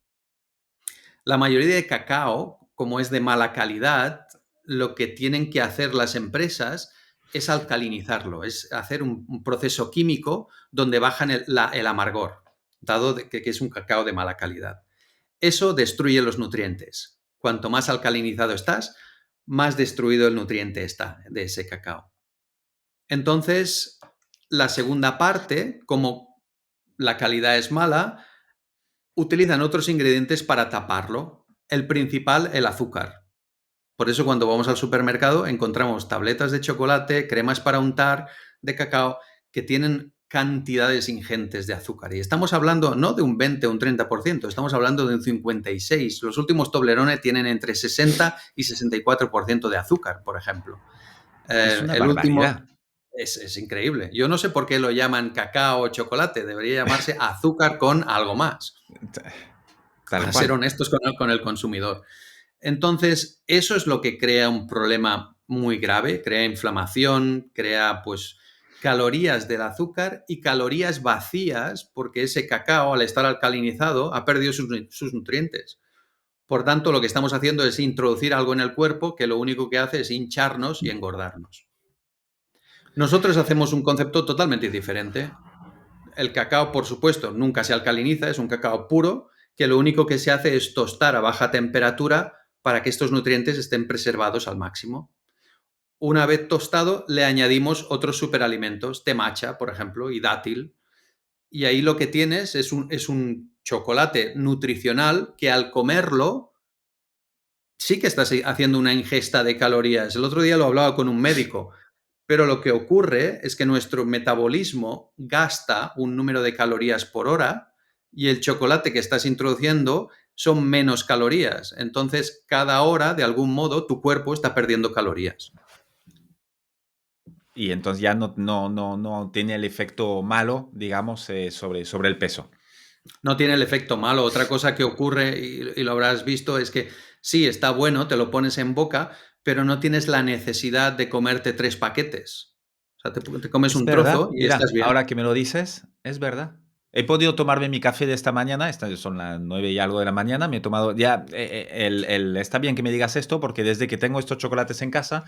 La mayoría de cacao, como es de mala calidad, lo que tienen que hacer las empresas es alcalinizarlo, es hacer un proceso químico donde bajan el amargor, dado que es un cacao de mala calidad. Eso destruye los nutrientes. Cuanto más alcalinizado estás, más destruido el nutriente está de ese cacao. Entonces, la segunda parte, como la calidad es mala, utilizan otros ingredientes para taparlo. El principal, el azúcar. Por eso cuando vamos al supermercado encontramos tabletas de chocolate, cremas para untar de cacao que tienen cantidades ingentes de azúcar. Y estamos hablando no de un 20 o un 30%, estamos hablando de un 56%. Los últimos Toblerone tienen entre 60 y 64% de azúcar, por ejemplo. Es una El último barbaridad. es increíble. Yo no sé por qué lo llaman cacao o chocolate, debería llamarse azúcar con algo más, Tal para ser cual. honestos con el consumidor. Entonces, eso es lo que crea un problema muy grave, crea inflamación, crea pues calorías del azúcar y calorías vacías porque ese cacao al estar alcalinizado ha perdido sus nutrientes. Por tanto, lo que estamos haciendo es introducir algo en el cuerpo que lo único que hace es hincharnos y engordarnos. Nosotros hacemos un concepto totalmente diferente. el cacao, por supuesto, nunca se alcaliniza, es un cacao puro, que lo único que se hace es tostar a baja temperatura para que estos nutrientes estén preservados al máximo. Una vez tostado, le añadimos otros superalimentos, té matcha, por ejemplo, y dátil. Y ahí lo que tienes es un chocolate nutricional que al comerlo sí que estás haciendo una ingesta de calorías. El otro día lo hablaba con un médico, pero lo que ocurre es que nuestro metabolismo gasta un número de calorías por hora y el chocolate que estás introduciendo son menos calorías. Entonces, cada hora, de algún modo, tu cuerpo está perdiendo calorías. Y entonces ya no tiene el efecto malo, digamos, sobre el peso. No tiene el efecto malo. Otra cosa que ocurre, y lo habrás visto, es que sí, está bueno, te lo pones en boca, pero no tienes la necesidad de comerte 3 paquetes. O sea, te comes Es un verdad, trozo y mira, estás bien. ahora que me lo dices, es verdad. He podido tomarme mi café de esta mañana, estas son las 9 y algo de la mañana, me he tomado ya, está bien que me digas esto porque desde que tengo estos chocolates en casa,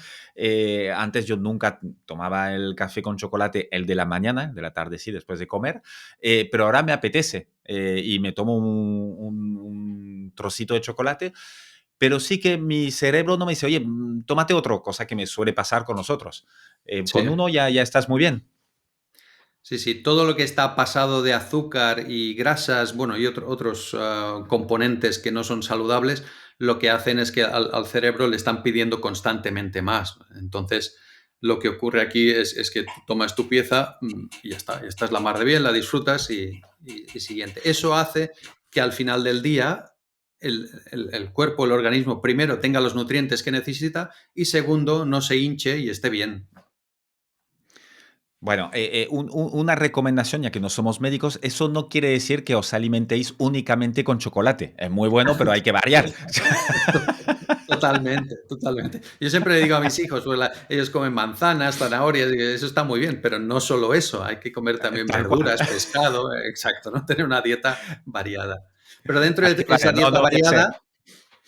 antes yo nunca tomaba el café con chocolate, el de la mañana, de la tarde sí, después de comer, pero ahora me apetece y me tomo un trocito de chocolate, pero sí que mi cerebro no me dice, oye, tómate otro, cosa que me suele pasar con los otros. Sí. Con uno ya estás muy bien. Sí, sí, todo lo que está pasado de azúcar y grasas, bueno, y otros componentes que no son saludables, lo que hacen es que al cerebro le están pidiendo constantemente más. Entonces, lo que ocurre aquí es que tú tomas tu pieza y ya está. Y estás la mar de bien, la disfrutas y siguiente. Eso hace que al final del día el cuerpo, el organismo, primero tenga los nutrientes que necesita y segundo, no se hinche y esté bien. Bueno, una recomendación, ya que no somos médicos, eso no quiere decir que os alimentéis únicamente con chocolate. Es muy bueno, pero hay que variar. Totalmente, totalmente. Yo siempre le digo a mis hijos, pues ellos comen manzanas, zanahorias, y eso está muy bien, pero no solo eso, hay que comer también Tal cual. verduras, pescado, exacto, ¿no? Tener una dieta variada. Pero dentro Hay de que esa variar, dieta no vaya a ser. variada,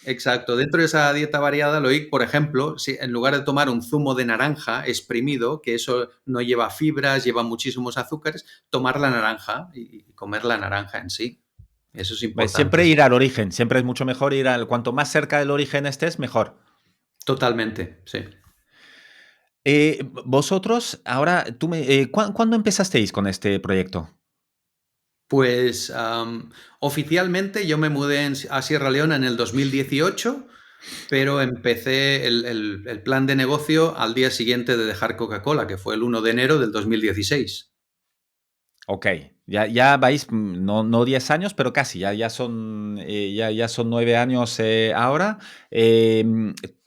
exacto, dentro de esa dieta variada, Loic, por ejemplo, si en lugar de tomar un zumo de naranja exprimido, que eso no lleva fibras, lleva muchísimos azúcares, tomar la naranja y comer la naranja en sí. Eso es importante, Siempre sí. ir al origen, siempre es mucho mejor ir al. Cuanto más cerca del origen estés, mejor. Totalmente, sí. Vosotros, ahora, ¿cuándo empezasteis con este proyecto? Pues oficialmente yo me mudé a Sierra Leona en el 2018, pero empecé el plan de negocio al día siguiente de dejar Coca-Cola, que fue el 1 de enero del 2016. Ok, ya vais, no 10 años, pero casi, ya son 9 años ahora.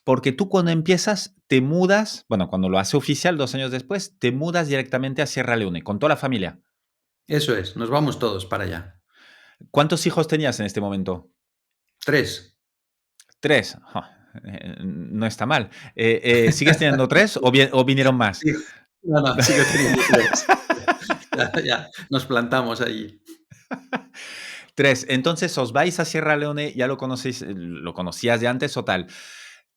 Porque tú cuando empiezas, te mudas, bueno, cuando lo hace oficial, 2 años después, te mudas directamente a Sierra Leone, con toda la familia. Eso es, nos vamos todos para allá. ¿Cuántos hijos tenías en este momento? 3. 3. No está mal. ¿Sigues teniendo 3 o vinieron más? Sí. No, no, sigo teniendo 3. Ya, ya, nos plantamos allí. 3. Entonces os vais a Sierra Leone, ya lo conocéis, lo conocías de antes o tal.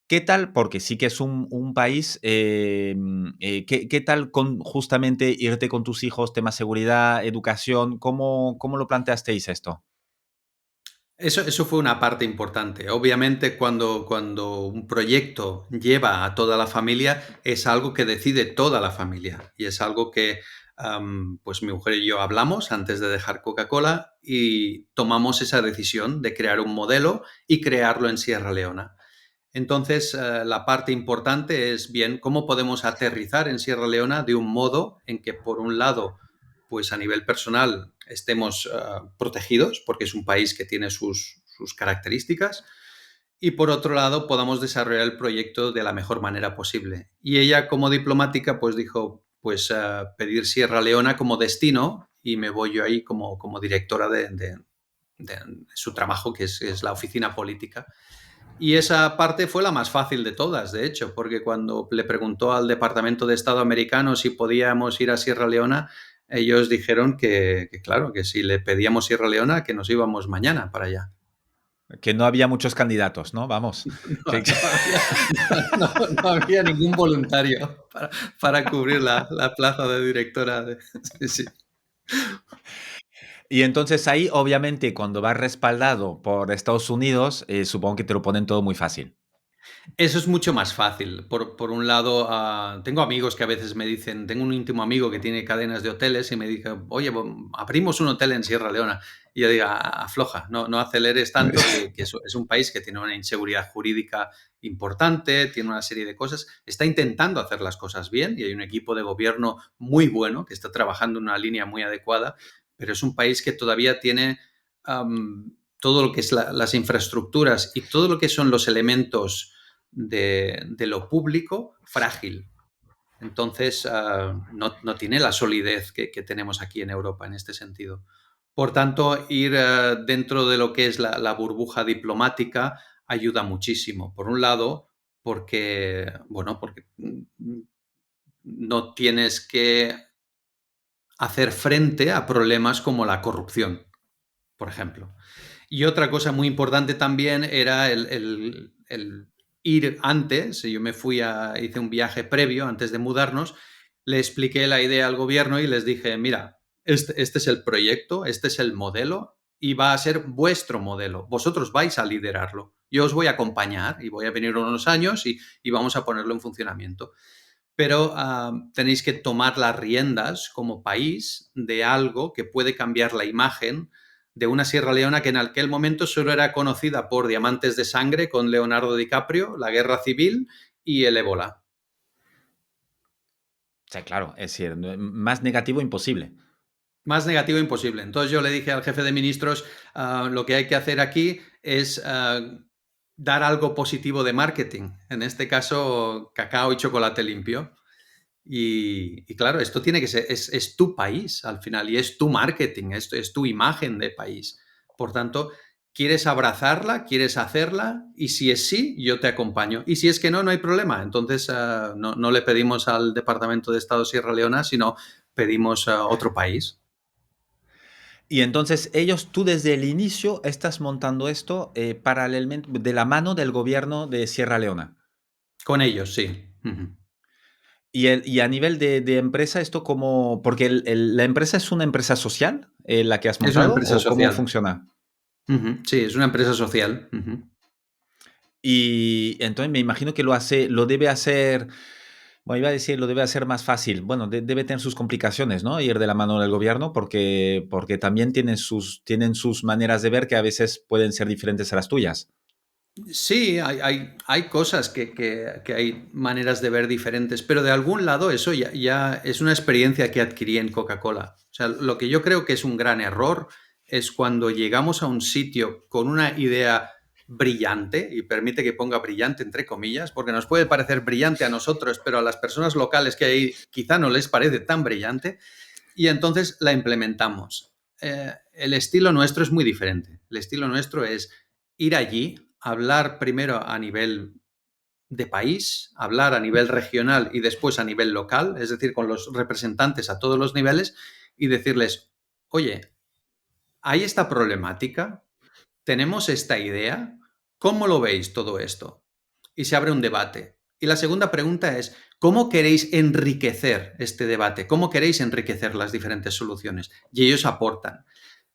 ¿Qué tal? Porque sí que es un país, ¿qué tal con justamente irte con tus hijos, tema seguridad, educación? ¿Cómo lo planteasteis esto? Eso fue una parte importante. Obviamente, cuando un proyecto lleva a toda la familia, es algo que decide toda la familia. Y es algo que, pues mi mujer y yo hablamos antes de dejar Coca-Cola y tomamos esa decisión de crear un modelo y crearlo en Sierra Leona. Entonces, la parte importante es, bien, ¿cómo podemos aterrizar en Sierra Leona de un modo en que, por un lado, pues a nivel personal estemos protegidos, porque es un país que tiene sus características, y por otro lado, podamos desarrollar el proyecto de la mejor manera posible? Y ella, como diplomática, pues dijo, pues pedir Sierra Leona como destino y me voy yo ahí como directora de su trabajo, que es la oficina política. Y esa parte fue la más fácil de todas, de hecho, porque cuando le preguntó al Departamento de Estado americano si podíamos ir a Sierra Leona, ellos dijeron que claro, que si le pedíamos Sierra Leona, que nos íbamos mañana para allá. Que no había muchos candidatos, ¿no? Vamos. No, no había ningún voluntario para cubrir la plaza de directora. Sí, sí. Y entonces ahí, obviamente, cuando vas respaldado por Estados Unidos, supongo que te lo ponen todo muy fácil. Eso es mucho más fácil. Por un lado, tengo amigos que a veces me dicen, tengo un íntimo amigo que tiene cadenas de hoteles y me dice, oye, abrimos un hotel en Sierra Leona. Y yo digo, afloja, no aceleres tanto, que es un país que tiene una inseguridad jurídica importante, tiene una serie de cosas. Está intentando hacer las cosas bien y hay un equipo de gobierno muy bueno que está trabajando en una línea muy adecuada, pero es un país que todavía tiene todo lo que es las infraestructuras y todo lo que son los elementos de lo público frágil. Entonces, no tiene la solidez que tenemos aquí en Europa en este sentido. Por tanto, ir dentro de lo que es la burbuja diplomática ayuda muchísimo. Por un lado, porque no tienes que hacer frente a problemas como la corrupción, por ejemplo. Y otra cosa muy importante también era el ir antes. Yo hice un viaje previo antes de mudarnos, le expliqué la idea al gobierno y les dije, mira, este es el proyecto, este es el modelo y va a ser vuestro modelo. Vosotros vais a liderarlo. Yo os voy a acompañar y voy a venir unos años y vamos a ponerlo en funcionamiento. Pero tenéis que tomar las riendas como país de algo que puede cambiar la imagen de una Sierra Leona que en aquel momento solo era conocida por Diamantes de Sangre con Leonardo DiCaprio, la guerra civil y el ébola. O sea, claro, es decir, más negativo imposible. Más negativo imposible. Entonces yo le dije al jefe de ministros, lo que hay que hacer aquí es dar algo positivo de marketing. En este caso, cacao y chocolate limpio. Y claro, esto tiene que ser, es tu país al final y es tu marketing, es tu imagen de país. Por tanto, quieres abrazarla, quieres hacerla y si es sí, yo te acompaño. Y si es que no, no hay problema. Entonces, no le pedimos al Departamento de Estado de Sierra Leona, sino pedimos a otro país. Y entonces ellos, tú desde el inicio estás montando esto paralelamente, de la mano del gobierno de Sierra Leona. Con ellos, sí. Ujú. Y a nivel de empresa, esto como, porque la empresa es una empresa social, la que has Es una montado, empresa o cómo social. funciona. Ujú. Sí, es una empresa social. Ujú. Y entonces me imagino que lo debe hacer, bueno, iba a decir, lo debe hacer más fácil. Bueno, debe tener sus complicaciones, ¿no? Ir de la mano del gobierno, porque también tienen sus maneras de ver que a veces pueden ser diferentes a las tuyas. Sí, hay cosas que hay maneras de ver diferentes, pero de algún lado eso ya es una experiencia que adquirí en Coca-Cola. O sea, lo que yo creo que es un gran error es cuando llegamos a un sitio con una idea brillante, y permite que ponga brillante entre comillas, porque nos puede parecer brillante a nosotros, pero a las personas locales que hay quizá no les parece tan brillante, y entonces la implementamos. El estilo nuestro es muy diferente. El estilo nuestro es ir allí, hablar primero a nivel de país, hablar a nivel regional y después a nivel local, es decir, con los representantes a todos los niveles y decirles, oye, hay esta problemática, tenemos esta idea, ¿cómo lo veis todo esto? Y se abre un debate. Y la segunda pregunta es, ¿cómo queréis enriquecer este debate? ¿Cómo queréis enriquecer las diferentes soluciones? Y ellos aportan.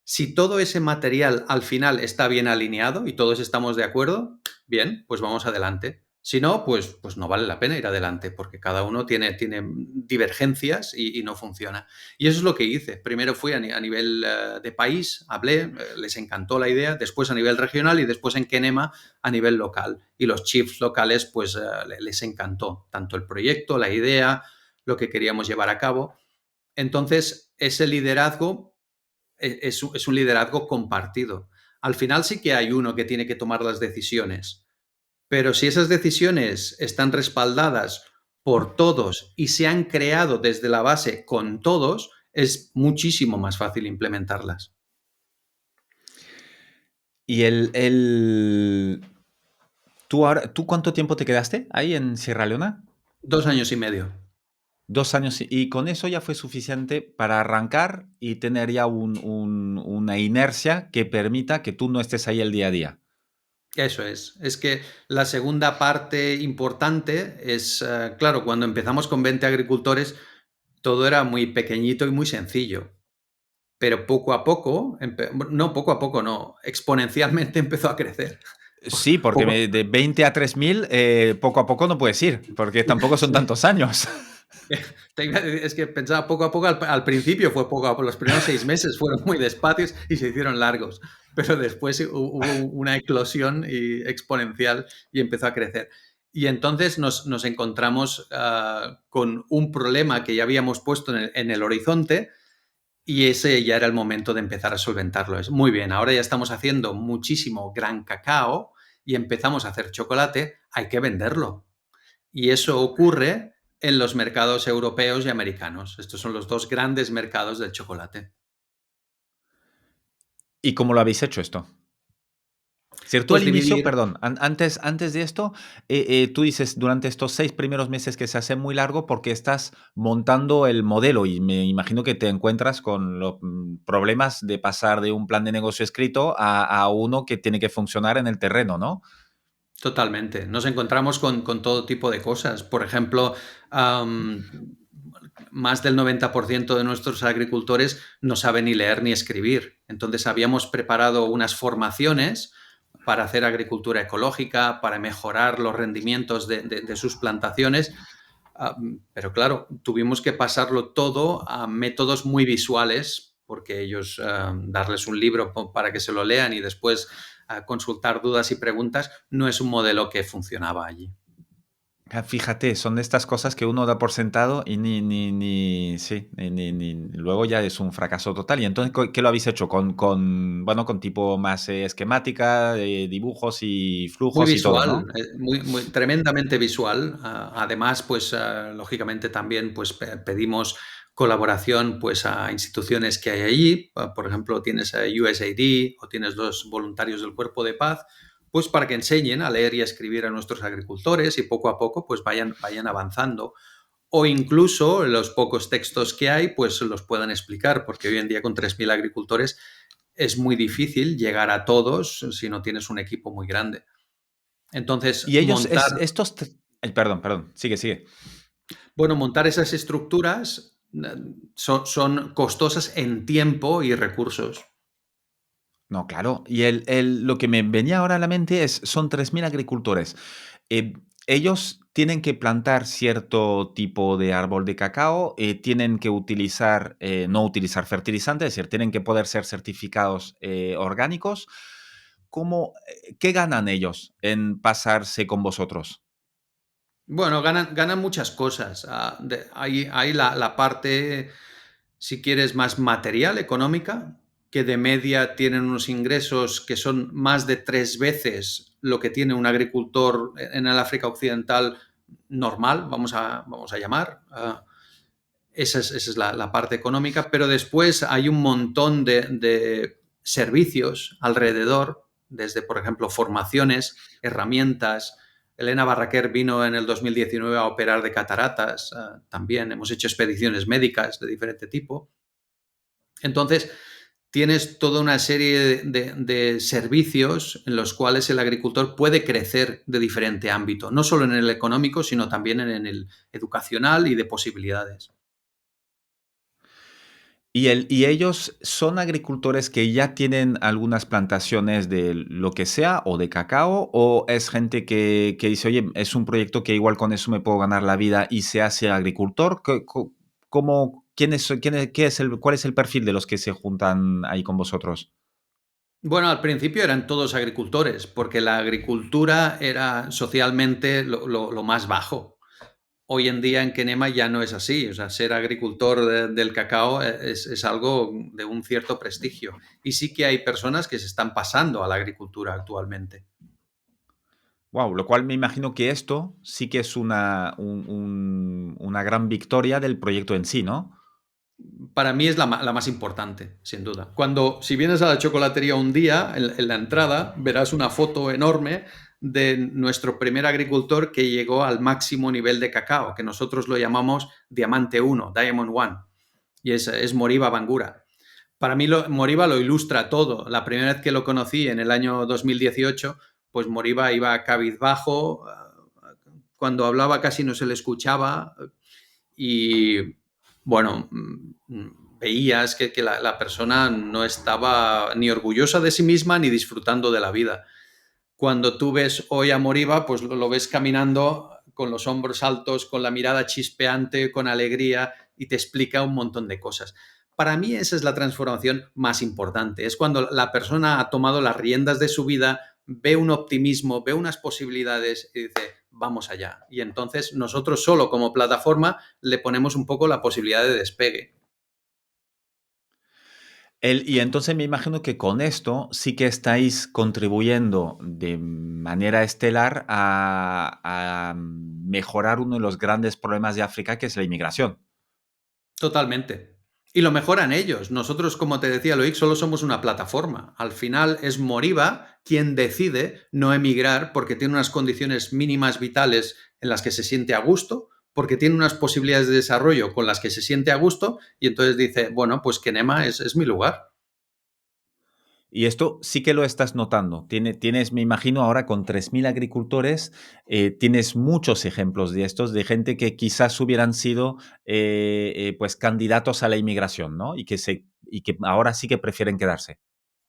Si todo ese material al final está bien alineado y todos estamos de acuerdo, bien, pues vamos adelante. Si no, pues no vale la pena ir adelante, porque cada uno tiene divergencias y no funciona. Y eso es lo que hice. Primero fui a nivel de país, hablé, les encantó la idea, después a nivel regional y después en Kenema a nivel local. Y los chiefs locales, pues les encantó tanto el proyecto, la idea, lo que queríamos llevar a cabo. Entonces, ese liderazgo es un liderazgo compartido. Al final sí que hay uno que tiene que tomar las decisiones, pero si esas decisiones están respaldadas por todos y se han creado desde la base con todos, es muchísimo más fácil implementarlas. Y ¿tú cuánto tiempo te quedaste ahí en Sierra Leona? 2 años y medio. 2 años. Y con eso ya fue suficiente para arrancar y tener ya una inercia que permita que tú no estés ahí el día a día. Eso es. Es que la segunda parte importante es, claro, cuando empezamos con 20 agricultores, todo era muy pequeñito y muy sencillo. pero poco a poco, no poco a poco, no, exponencialmente empezó a crecer. Sí, porque Poco, de 20 a 3000, poco a poco no puedes ir, porque tampoco son sí. tantos años. Es que pensaba poco a poco, al principio fue poco a poco, los primeros 6 meses fueron muy despacios y se hicieron largos, pero después hubo una eclosión exponencial y empezó a crecer. Y entonces nos encontramos con un problema que ya habíamos puesto en el horizonte y ese ya era el momento de empezar a solventarlo. Es muy bien, ahora ya estamos haciendo muchísimo gran cacao y empezamos a hacer chocolate, hay que venderlo. Y eso ocurre en los mercados europeos y americanos. Estos son los dos grandes mercados del chocolate. ¿Y cómo lo habéis hecho esto? Es decir, tú Pues al inicio, dividir perdón, antes de esto, tú dices durante estos 6 primeros meses que se hace muy largo porque estás montando el modelo y me imagino que te encuentras con los problemas de pasar de un plan de negocio escrito a uno que tiene que funcionar en el terreno, ¿no? totalmente. Nos encontramos con todo tipo de cosas. Por ejemplo, am, más del 90% de nuestros agricultores no saben ni leer ni escribir. Entonces habíamos preparado unas formaciones para hacer agricultura ecológica, para mejorar los rendimientos de sus plantaciones. Pero claro, tuvimos que pasarlo todo a métodos muy visuales, porque ellos darles un libro para que se lo lean y después consultar dudas y preguntas no es un modelo que funcionaba allí. Fíjate, son de estas cosas que uno da por sentado y sí, luego ya es un fracaso total. Y entonces, ¿qué lo habéis hecho? Bueno, con tipo más esquemática, dibujos y Muy flujos y todo, visual, ¿no? tremendamente visual. Además, pues lógicamente también pues, pedimos colaboración pues, a instituciones que hay allí. Por ejemplo, tienes a USAID o tienes los voluntarios del Cuerpo de Paz, pues para que enseñen a leer y a escribir a nuestros agricultores y poco a poco pues vayan avanzando. O incluso los pocos textos que hay, pues los puedan explicar, porque hoy en día con 3.000 agricultores es muy difícil llegar a todos si no tienes un equipo muy grande. Entonces, Y ellos, perdón, sigue. montar esas estructuras son costosas en tiempo y recursos. No, claro. Y lo que me venía ahora a la mente son 3000 agricultores. Eh, ellos tienen que plantar cierto tipo de árbol de cacao, tienen que utilizar, no utilizar fertilizantes, es decir, tienen que poder ser certificados orgánicos. ¿Qué ganan ellos en pasarse con vosotros? Bueno, ganan muchas cosas. Hay la parte, si quieres, más material, económica, que de media tienen unos ingresos que son más de 3 veces lo que tiene un agricultor en el África Occidental normal, vamos a llamar. Esa es la parte económica, pero después hay un montón de servicios alrededor, desde, por ejemplo, formaciones, herramientas. Elena Barraquer vino en el 2019 a operar de cataratas. También hemos hecho expediciones médicas de diferente tipo. Entonces, tienes toda una serie de servicios en los cuales el agricultor puede crecer de diferente ámbito, no solo en el económico, sino también en el educacional y de posibilidades. ¿Y ellos son agricultores que ya tienen algunas plantaciones de lo que sea o de cacao? ¿O es gente que dice, oye, es un proyecto que igual con eso me puedo ganar la vida y se hace agricultor? ¿Cuál es el perfil de los que se juntan ahí con vosotros? Bueno, al principio eran todos agricultores, porque la agricultura era socialmente lo más bajo. Hoy en día en Kenema ya no es así. O sea, ser agricultor del cacao es algo de un cierto prestigio. Y sí que hay personas que se están pasando a la agricultura actualmente. Wow, lo cual me imagino que esto sí que es una gran victoria del proyecto en sí, ¿no? Para mí es la más importante, sin duda. Si vienes a la chocolatería un día, en la entrada, verás una foto enorme de nuestro primer agricultor que llegó al máximo nivel de cacao, que nosotros lo llamamos Diamante 1, Diamond 1, y es Moriba Bangura. Para mí Moriba lo ilustra todo. La primera vez que lo conocí en el año 2018, pues Moriba iba cabizbajo, cuando hablaba casi no se le escuchaba y bueno, veías que la persona no estaba ni orgullosa de sí misma ni disfrutando de la vida. Cuando tú ves hoy a Moriba, pues lo ves caminando con los hombros altos, con la mirada chispeante, con alegría y te explica un montón de cosas. Para mí esa es la transformación más importante. Es cuando la persona ha tomado las riendas de su vida, ve un optimismo, ve unas posibilidades y dice, vamos allá. Y entonces nosotros solo como plataforma le ponemos un poco la posibilidad de despegue. Y entonces me imagino que con esto sí que estáis contribuyendo de manera estelar a mejorar uno de los grandes problemas de África, que es la inmigración. Totalmente. Y lo mejoran ellos. Nosotros, como te decía Loic, solo somos una plataforma. Al final es Moriba quien decide no emigrar porque tiene unas condiciones mínimas vitales en las que se siente a gusto, porque tiene unas posibilidades de desarrollo con las que se siente a gusto y entonces dice, bueno, pues Kenema es mi lugar. Y esto sí que lo estás notando. Tienes, me imagino, ahora con 3.000 agricultores, tienes muchos ejemplos de estos, de gente que quizás hubieran sido pues candidatos a la inmigración, ¿no? Y que ahora sí que prefieren quedarse.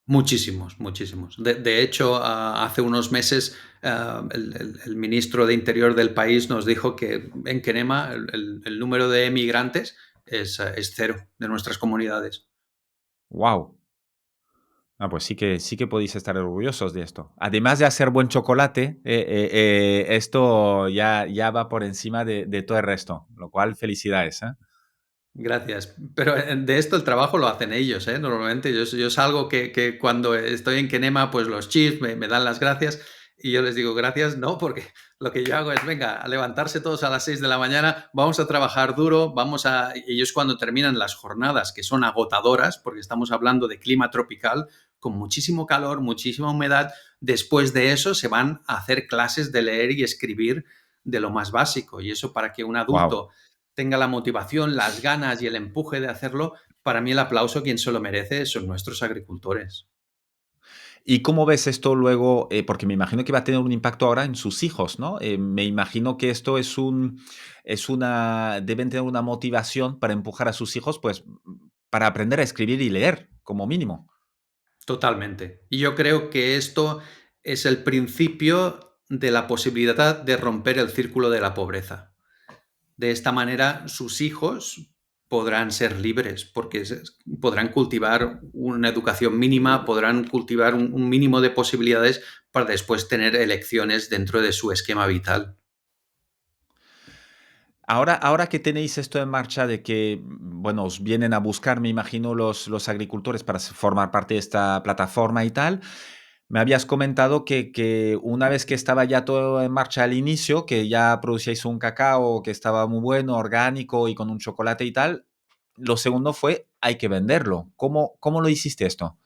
Muchísimos, muchísimos. De hecho, hace unos meses el ministro de Interior del país nos dijo que en Kenema el número de emigrantes es cero de nuestras comunidades. ¡Wow! Ah, pues sí que podéis estar orgullosos de esto. Además de hacer buen chocolate, esto ya va por encima de todo el resto, lo cual felicidades, ¿eh? Gracias. Pero de esto el trabajo lo hacen ellos, ¿eh? Normalmente yo es algo que cuando estoy en Kenema, pues los chiefs me dan las gracias y yo les digo gracias, no, porque lo que yo hago es, venga, a levantarse todos a las 6 de la mañana, vamos a trabajar duro, vamos a... Y ellos cuando terminan las jornadas, que son agotadoras, porque estamos hablando de clima tropical, con muchísimo calor, muchísima humedad, después de eso se van a hacer clases de leer y escribir de lo más básico. Y eso para que un ¡Wow! adulto tenga la motivación, las ganas y el empuje de hacerlo, para mí el aplauso quien se lo merece son nuestros agricultores. ¿Y cómo ves esto luego? Porque me imagino que va a tener un impacto ahora en sus hijos, ¿no? Me imagino que esto deben tener una motivación para empujar a sus hijos, pues, para aprender a escribir y leer, como mínimo. Totalmente. Y yo creo que esto es el principio de la posibilidad de romper el círculo de la pobreza. De esta manera, sus hijos podrán ser libres porque podrán cultivar una educación mínima, podrán cultivar un mínimo de posibilidades para después tener elecciones dentro de su esquema vital. Ahora que tenéis esto en marcha de que, bueno, os vienen a buscar, me imagino, los agricultores para formar parte de esta plataforma y tal, me habías comentado que una vez que estaba ya todo en marcha al inicio, que ya producíais un cacao que estaba muy bueno, orgánico y con un chocolate y tal, lo segundo fue, hay que venderlo. ¿Cómo lo hiciste esto?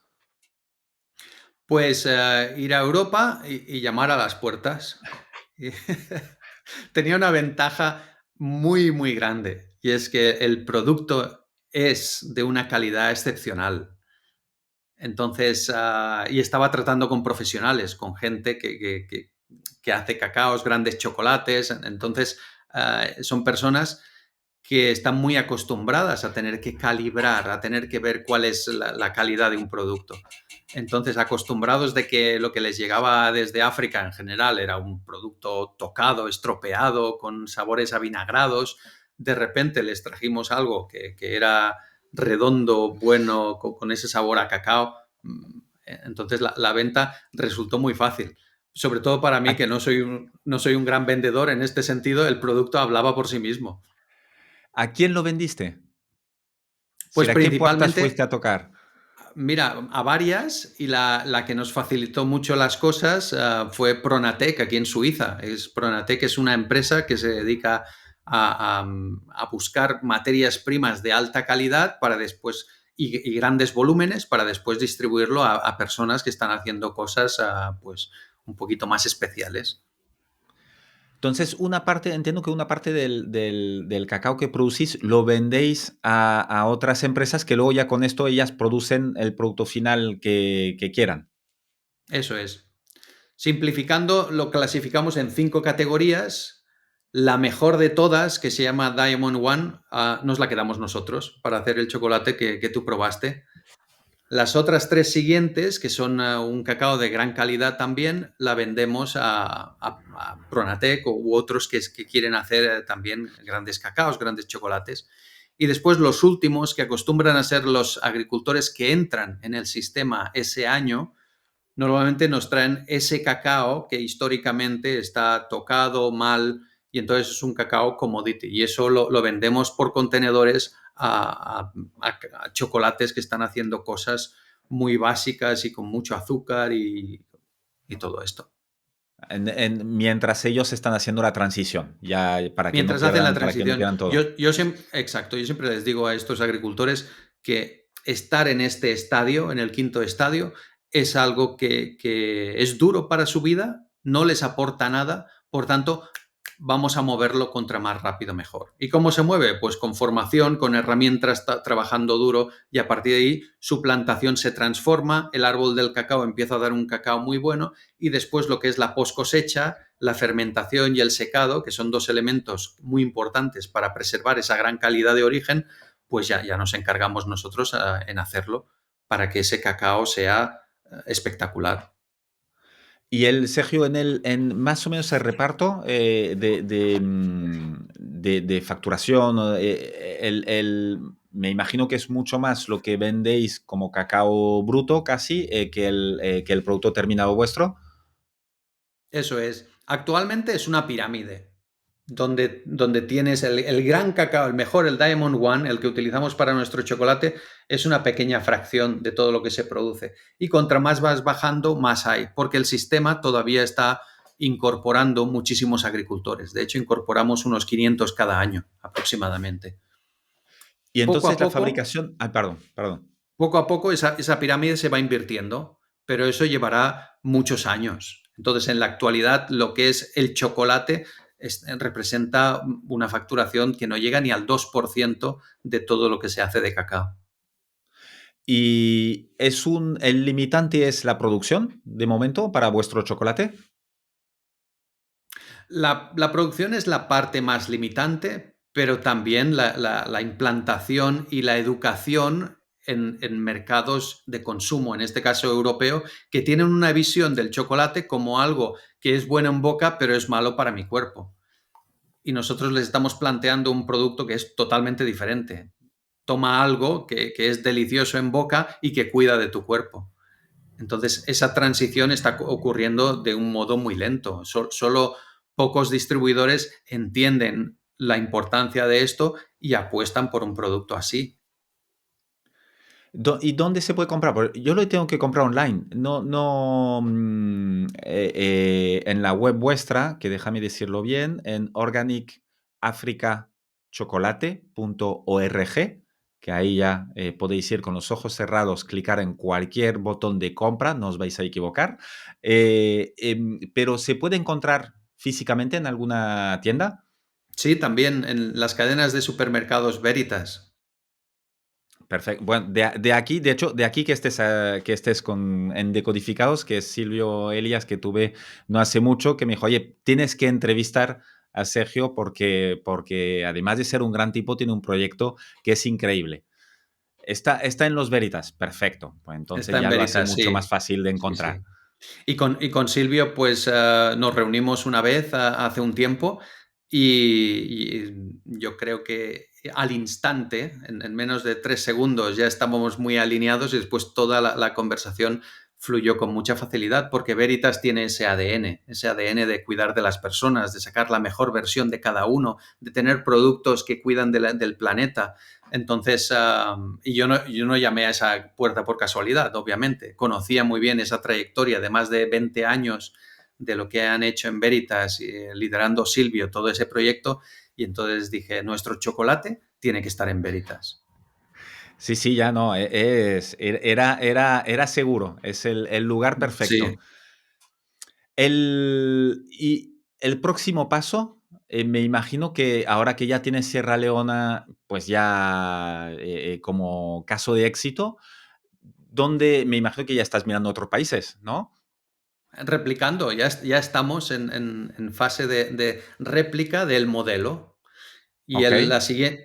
Pues ir a Europa y llamar a las puertas. Y tenía una ventaja muy, muy grande y es que el producto es de una calidad excepcional. Entonces, y estaba tratando con profesionales, con gente que hace cacaos, grandes chocolates. Entonces, son personas que están muy acostumbradas a tener que calibrar, a tener que ver cuál es la calidad de un producto. Entonces, acostumbrados de que lo que les llegaba desde África en general era un producto tocado, estropeado, con sabores avinagrados, de repente les trajimos algo que era redondo, bueno, con ese sabor a cacao. Entonces la venta resultó muy fácil. Sobre todo para ¿A, mí, que no soy un gran vendedor en este sentido, el producto hablaba por sí mismo. a quién lo vendiste? Es Pues decir, ¿a qué puertas principalmente, fuiste a tocar? mira, a varias y la que nos facilitó mucho las cosas fue Pronatec aquí en Suiza. Pronatec es una empresa que se dedica a buscar materias primas de alta calidad para después y grandes volúmenes para después distribuirlo a personas que están haciendo cosas pues un poquito más especiales. Entonces, entiendo que una parte del cacao que producís lo vendéis a otras empresas que luego ya con esto ellas producen el producto final que quieran. Eso es. Simplificando, lo clasificamos en 5 categorías. La mejor de todas, que se llama Diamond One, nos la quedamos nosotros para hacer el chocolate que tú probaste. Las otras tres siguientes, que son un cacao de gran calidad también, la vendemos a Pronatec u otros que quieren hacer también grandes cacaos, grandes chocolates. Y después los últimos, que acostumbran a ser los agricultores que entran en el sistema ese año, normalmente nos traen ese cacao que históricamente está tocado mal y entonces es un cacao commodity y eso lo vendemos por contenedores a chocolates que están haciendo cosas muy básicas y con mucho azúcar y todo esto. Mientras ellos están haciendo la transición, ya Mientras hacen la para que no transición, pierdan todo. exacto, yo siempre les digo a estos agricultores que estar en este estadio, en el quinto estadio, es algo que es duro para su vida, no les aporta nada, por tanto, vamos a moverlo contra más rápido mejor. ¿Y cómo se mueve? Pues con formación, con herramientas, trabajando duro y a partir de ahí su plantación se transforma, el árbol del cacao empieza a dar un cacao muy bueno y después lo que es la post cosecha, la fermentación y el secado, que son dos elementos muy importantes para preservar esa gran calidad de origen, pues ya nos encargamos nosotros en hacerlo para que ese cacao sea espectacular. Y el Sergio, en más o menos el reparto de facturación, me imagino que es mucho más lo que vendéis como cacao bruto casi que el producto terminado vuestro. Eso es. Actualmente es una pirámide, donde tienes el gran cacao, el mejor, el Diamond One, el que utilizamos para nuestro chocolate, es una pequeña fracción de todo lo que se produce. Y contra más vas bajando, más hay, porque el sistema todavía está incorporando muchísimos agricultores. De hecho, incorporamos unos 500 cada año aproximadamente. Y Poco a entonces la poco, fabricación... Ah, perdón, perdón. poco a poco esa pirámide se va invirtiendo, pero eso llevará muchos años. Entonces, en la actualidad, lo que es el chocolate representa una facturación que no llega ni al 2% de todo lo que se hace de cacao. ¿Y el limitante es la producción de momento para vuestro chocolate? La producción es la parte más limitante, pero también la implantación y la educación en mercados de consumo, en este caso europeo, que tienen una visión del chocolate como algo que es bueno en boca, pero es malo para mi cuerpo. Y nosotros les estamos planteando un producto que es totalmente diferente. Toma algo que es delicioso en boca y que cuida de tu cuerpo. Entonces, esa transición está ocurriendo de un modo muy lento. Solo pocos distribuidores entienden la importancia de esto y apuestan por un producto así. ¿Y dónde se puede comprar? Porque yo lo tengo que comprar online, no en la web vuestra, que déjame decirlo bien, en organicafricachocolate.org, que ahí ya podéis ir con los ojos cerrados, clicar en cualquier botón de compra, no os vais a equivocar. Pero ¿se puede encontrar físicamente en alguna tienda? Sí, también en las cadenas de supermercados Veritas. Perfecto. Bueno, de aquí, de hecho, de aquí que estés en Decodificados, que es Silvio Elias, que tuve no hace mucho, que me dijo, oye, tienes que entrevistar a Sergio porque además de ser un gran tipo, tiene un proyecto que es increíble. Está en los Veritas, perfecto. Pues entonces Está en ya lo hace Veritas, mucho más sí. fácil de Sí, encontrar. sí. Y con Silvio, pues nos reunimos una vez hace un tiempo y yo creo que al instante, en menos de 3 segundos, ya estábamos muy alineados y después toda la conversación fluyó con mucha facilidad porque Veritas tiene ese ADN de cuidar de las personas, de sacar la mejor versión de cada uno, de tener productos que cuidan del planeta. Entonces, y yo no llamé a esa puerta por casualidad, obviamente. Conocía muy bien esa trayectoria de más de 20 años de lo que han hecho en Veritas, liderando Silvio todo ese proyecto, y entonces dije, nuestro chocolate tiene que estar en Veritas. Sí, sí, ya no, era seguro, es el lugar perfecto. Sí, Y el próximo paso, me imagino que ahora que ya tienes Sierra Leona, pues ya como caso de éxito, ¿dónde? Me imagino que ya estás mirando otros países, ¿no? replicando, ya estamos en fase de réplica del modelo. Y Ok.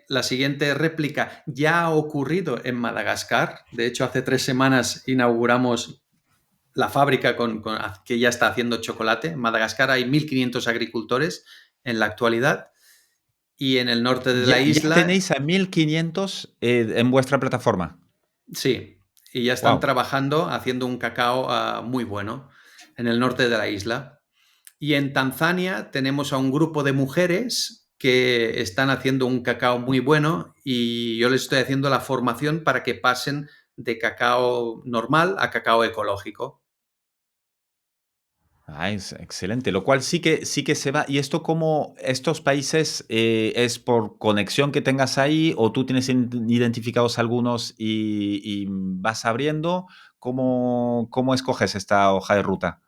la siguiente réplica ya ha ocurrido en Madagascar. De hecho, hace 3 semanas inauguramos la fábrica que ya está haciendo chocolate. En Madagascar hay 1.500 agricultores en la actualidad y en el norte de la Ya isla, tenéis a 1500 en vuestra plataforma. sí, y ya están Wow. trabajando haciendo un cacao muy bueno en el norte de la isla. Y en Tanzania tenemos a un grupo de mujeres que están haciendo un cacao muy bueno y yo les estoy haciendo la formación para que pasen de cacao normal a cacao ecológico. Ah, es excelente, lo cual sí que se va. ¿Y esto cómo, estos países, es por conexión que tengas ahí o tú tienes identificados algunos y vas abriendo? ¿Cómo escoges esta hoja de ruta?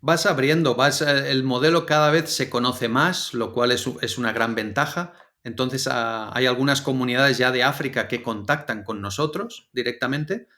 Vas abriendo, el modelo cada vez se conoce más, lo cual es una gran ventaja. Entonces hay algunas comunidades ya de África que contactan con nosotros directamente,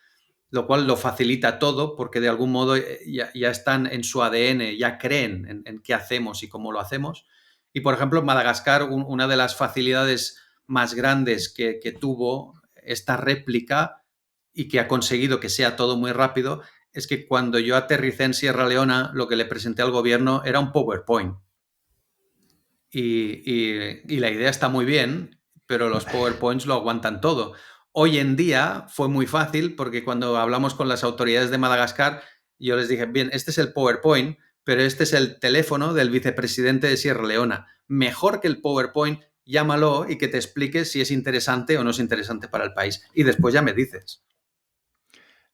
lo cual lo facilita todo porque de algún modo ya están en su ADN, ya creen en qué hacemos y cómo lo hacemos. Y por ejemplo, en Madagascar, una de las facilidades más grandes que tuvo esta réplica y que ha conseguido que sea todo muy rápido es que cuando yo aterricé en Sierra Leona, lo que le presenté al gobierno era un PowerPoint. Y la idea está muy bien, pero los PowerPoints lo aguantan todo. Hoy en día fue muy fácil porque cuando hablamos con las autoridades de Madagascar, yo les dije, bien, este es el PowerPoint, pero este es el teléfono del vicepresidente de Sierra Leona. Mejor que el PowerPoint, llámalo y que te explique si es interesante o no es interesante para el país. Y después ya me dices.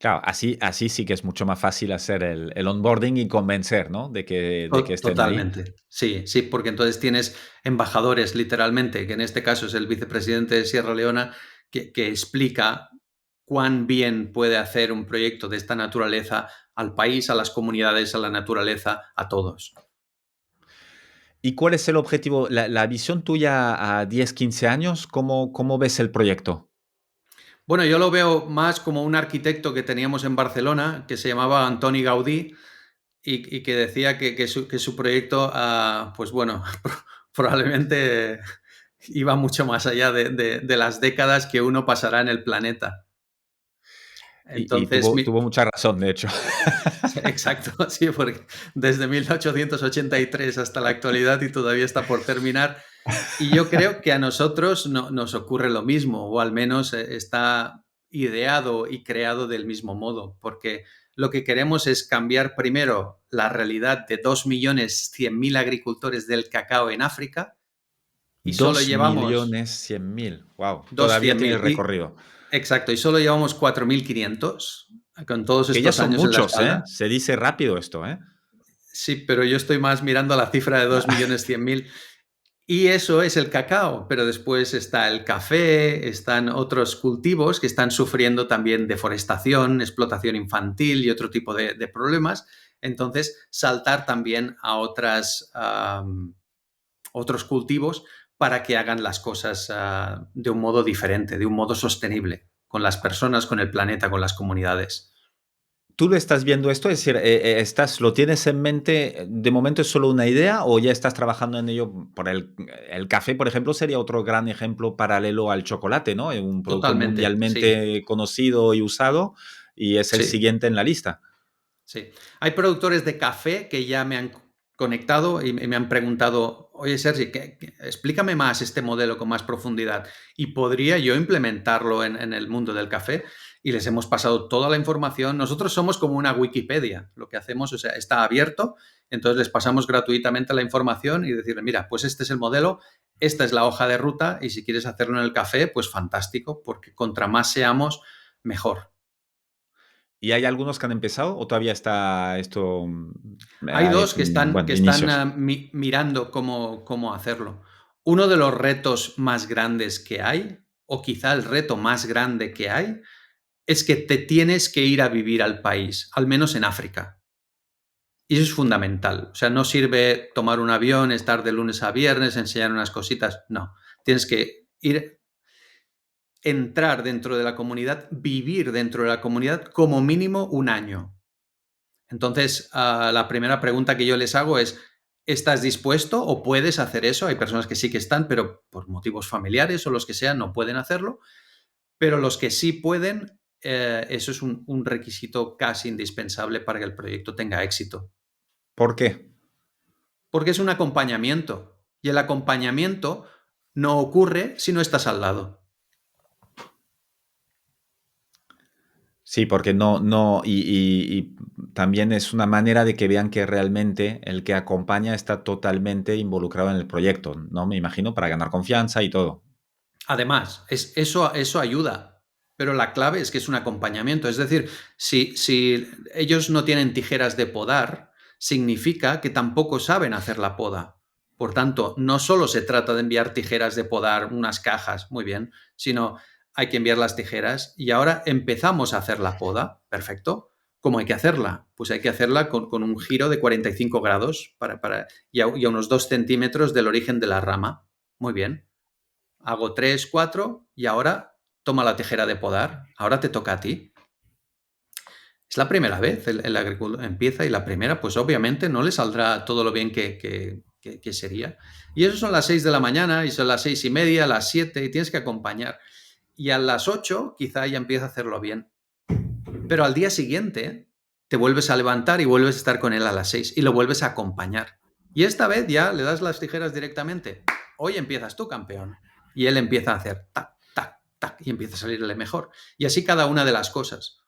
Claro, así sí que es mucho más fácil hacer el onboarding y convencer, ¿no? De que estén ahí. Totalmente. Sí, sí, porque entonces tienes embajadores, literalmente, que en este caso es el vicepresidente de Sierra Leona, que explica cuán bien puede hacer un proyecto de esta naturaleza al país, a las comunidades, a la naturaleza, a todos. ¿Y cuál es el objetivo, la visión tuya a 10, 15 años? ¿Cómo ves el proyecto? Bueno, yo lo veo más como un arquitecto que teníamos en Barcelona, que se llamaba Antoni Gaudí, y que decía que su proyecto, pues bueno, probablemente iba mucho más allá de las décadas que uno pasará en el planeta. Y Entonces, tuvo mucha razón, de hecho. exacto, sí, porque desde 1883 hasta la actualidad y todavía está por terminar. Y yo creo que a nosotros nos ocurre lo mismo, o al menos está ideado y creado del mismo modo, porque lo que queremos es cambiar primero la realidad de 2.100.000 agricultores del cacao en África y solo llevamos 2.100.000. Wow, todavía tiene 200.000. recorrido. Exacto, y solo llevamos 4.500 con todos Que ya estos son años en la muchos, ¿eh? espalda. Se dice rápido esto, ¿eh? Sí, pero yo estoy más mirando a la cifra de 2.100.000. Y eso es el cacao, pero después está el café, están otros cultivos que están sufriendo también deforestación, explotación infantil y otro tipo de problemas. Entonces, saltar también a otros cultivos para que hagan las cosas de un modo diferente, de un modo sostenible, con las personas, con el planeta, con las comunidades. ¿Tú lo estás viendo esto? Es decir, ¿lo tienes en mente? ¿De momento es solo una idea o ya estás trabajando en ello? Por el café, por ejemplo, sería otro gran ejemplo paralelo al chocolate, ¿no? Un producto Totalmente, sí, mundialmente conocido y usado y es el sí. siguiente en la lista. Sí. Hay productores de café que ya me han conectado y me han preguntado, oye Sergi, explícame más este modelo con más profundidad. Y podría yo implementarlo en el mundo del café. Y les hemos pasado toda la información. Nosotros somos como una Wikipedia. Lo que hacemos, o sea, está abierto. Entonces les pasamos gratuitamente la información y decirle, mira, pues este es el modelo, esta es la hoja de ruta y si quieres hacerlo en el café, pues fantástico, porque contra más seamos, mejor. ¿Y hay algunos que han empezado o todavía está esto, Hay dos que están, bueno, inicios? mirando cómo hacerlo. Uno de los retos más grandes que hay, o quizá el reto más grande que hay, es que te tienes que ir a vivir al país, al menos en África. Y eso es fundamental. O sea, no sirve tomar un avión, estar de lunes a viernes, enseñar unas cositas. No. Tienes que entrar dentro de la comunidad, vivir dentro de la comunidad como mínimo un año. Entonces, la primera pregunta que yo les hago es, ¿estás dispuesto o puedes hacer eso? Hay personas que sí que están, pero por motivos familiares o los que sean no pueden hacerlo. Pero los que sí pueden, eso es un requisito casi indispensable para que el proyecto tenga éxito. ¿Por qué? Porque es un acompañamiento. Y el acompañamiento no ocurre si no estás al lado. Sí, porque y también es una manera de que vean que realmente el que acompaña está totalmente involucrado en el proyecto, ¿no? Me imagino, para ganar confianza y todo. Además, eso ayuda, pero la clave es que es un acompañamiento. Es decir, si ellos no tienen tijeras de podar, significa que tampoco saben hacer la poda. Por tanto, no solo se trata de enviar tijeras de podar, unas cajas, muy bien, sino hay que enviar las tijeras y ahora empezamos a hacer la poda. Perfecto. ¿Cómo hay que hacerla? Pues hay que hacerla con un giro de 45 grados y a unos 2 centímetros del origen de la rama. Muy bien. Hago 3, 4 y ahora toma la tijera de podar. Ahora te toca a ti. Es la primera vez, el agricultor empieza y la primera, pues obviamente no le saldrá todo lo bien que sería. Y eso son las 6 de la mañana y son las 6:30, las 7 y tienes que acompañar. Y a las 8 quizá ya empieza a hacerlo bien. Pero al día siguiente te vuelves a levantar y vuelves a estar con él a las 6 y lo vuelves a acompañar. Y esta vez ya le das las tijeras directamente. Hoy empiezas tú, campeón. Y él empieza a hacer tac, tac, tac y empieza a salirle mejor. Y así cada una de las cosas.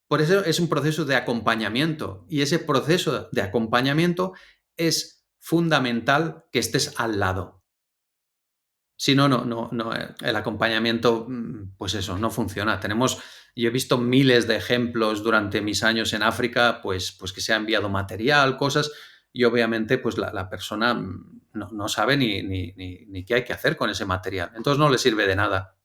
Por eso es un proceso de acompañamiento. Y ese proceso de acompañamiento es fundamental que estés al lado. Si no, el acompañamiento, pues eso, no funciona. Yo he visto miles de ejemplos durante mis años en África, pues que se ha enviado material, cosas, y obviamente pues la persona no sabe ni qué hay que hacer con ese material. Entonces no le sirve de nada.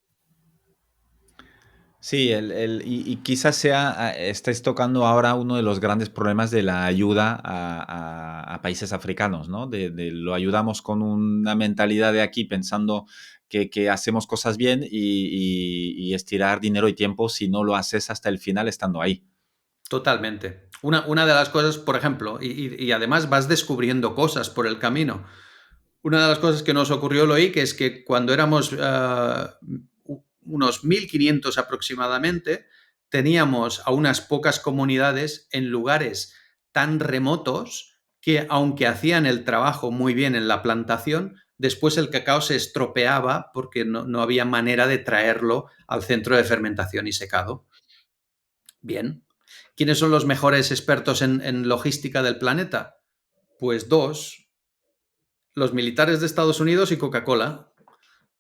Sí, y quizás estés tocando ahora uno de los grandes problemas de la ayuda a países africanos, ¿no? Lo ayudamos con una mentalidad de aquí pensando que hacemos cosas bien y estirar dinero y tiempo si no lo haces hasta el final estando ahí. Totalmente. Una de las cosas, por ejemplo, y además vas descubriendo cosas por el camino. Una de las cosas que nos ocurrió, Loic, es que cuando éramos unos 1.500 aproximadamente, teníamos a unas pocas comunidades en lugares tan remotos que, aunque hacían el trabajo muy bien en la plantación, después el cacao se estropeaba porque no había manera de traerlo al centro de fermentación y secado. Bien. ¿Quiénes son los mejores expertos en logística del planeta? Pues dos, los militares de Estados Unidos y Coca-Cola.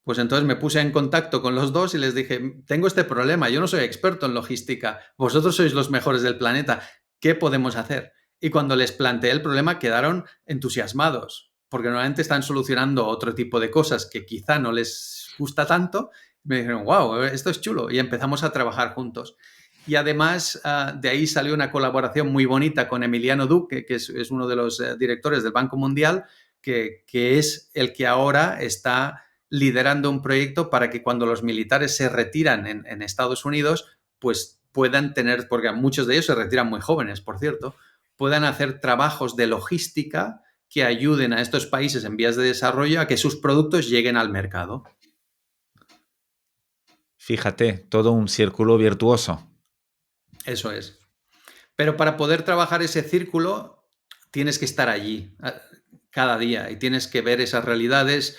Pues entonces me puse en contacto con los dos y les dije, tengo este problema, yo no soy experto en logística, vosotros sois los mejores del planeta, ¿qué podemos hacer? Y cuando les planteé el problema quedaron entusiasmados, porque normalmente están solucionando otro tipo de cosas que quizá no les gusta tanto. Me dijeron, wow, esto es chulo, y empezamos a trabajar juntos. Y además de ahí salió una colaboración muy bonita con Emiliano Duque, que es uno de los directores del Banco Mundial, que es el que ahora está liderando un proyecto para que cuando los militares se retiran en Estados Unidos, pues puedan tener, porque muchos de ellos se retiran muy jóvenes, por cierto, puedan hacer trabajos de logística que ayuden a estos países en vías de desarrollo a que sus productos lleguen al mercado. Fíjate, todo un círculo virtuoso. Eso es. Pero para poder trabajar ese círculo, tienes que estar allí cada día y tienes que ver esas realidades,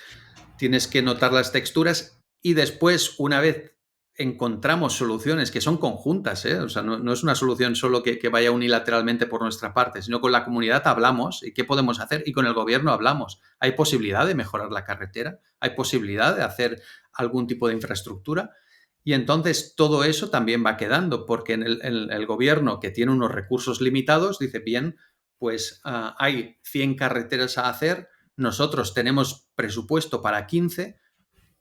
tienes que notar las texturas y después, una vez encontramos soluciones que son conjuntas, ¿eh? O sea, no es una solución solo que vaya unilateralmente por nuestra parte, sino con la comunidad hablamos y qué podemos hacer y con el gobierno hablamos. ¿Hay posibilidad de mejorar la carretera? ¿Hay posibilidad de hacer algún tipo de infraestructura? Y entonces todo eso también va quedando, porque el gobierno, que tiene unos recursos limitados, dice, bien, pues hay 100 carreteras a hacer, nosotros tenemos presupuesto para 15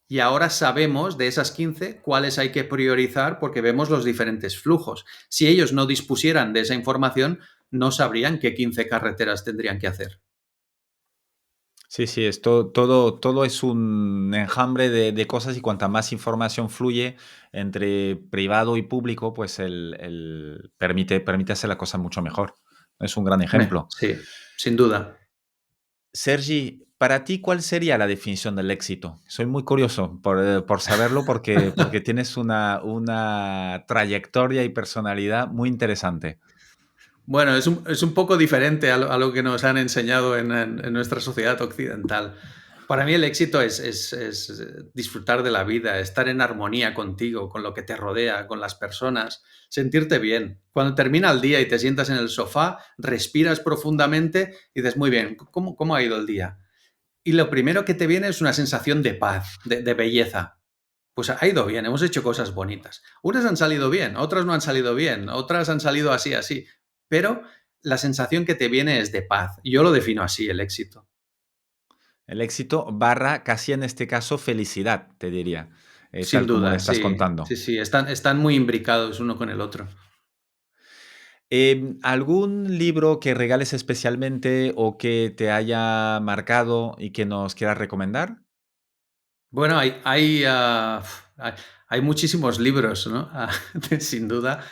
y ahora sabemos de esas 15 cuáles hay que priorizar porque vemos los diferentes flujos. Si ellos no dispusieran de esa información, no sabrían qué 15 carreteras tendrían que hacer. Sí, sí, todo es un enjambre de cosas y cuanta más información fluye entre privado y público, pues permite hacer la cosa mucho mejor. Es un gran ejemplo. Sí, sin duda. Sergi, para ti, ¿cuál sería la definición del éxito? Soy muy curioso por saberlo porque tienes una trayectoria y personalidad muy interesante. Bueno, es un poco diferente a lo que nos han enseñado en nuestra sociedad occidental. Para mí el éxito es disfrutar de la vida, estar en armonía contigo, con lo que te rodea, con las personas, sentirte bien. Cuando termina el día y te sientas en el sofá, respiras profundamente y dices, muy bien, ¿cómo ha ido el día? Y lo primero que te viene es una sensación de paz, de belleza. Pues ha ido bien, hemos hecho cosas bonitas. Unas han salido bien, otras no han salido bien, otras han salido así, así. Pero la sensación que te viene es de paz. Yo lo defino así, el éxito. El éxito barra, casi en este caso, felicidad, te diría, Sin tal como le duda, estás sí, sí, contando. sí, están muy imbricados uno con el otro. ¿Algún libro que regales especialmente o que te haya marcado y que nos quieras recomendar? Bueno, hay muchísimos libros, ¿no? Sin duda.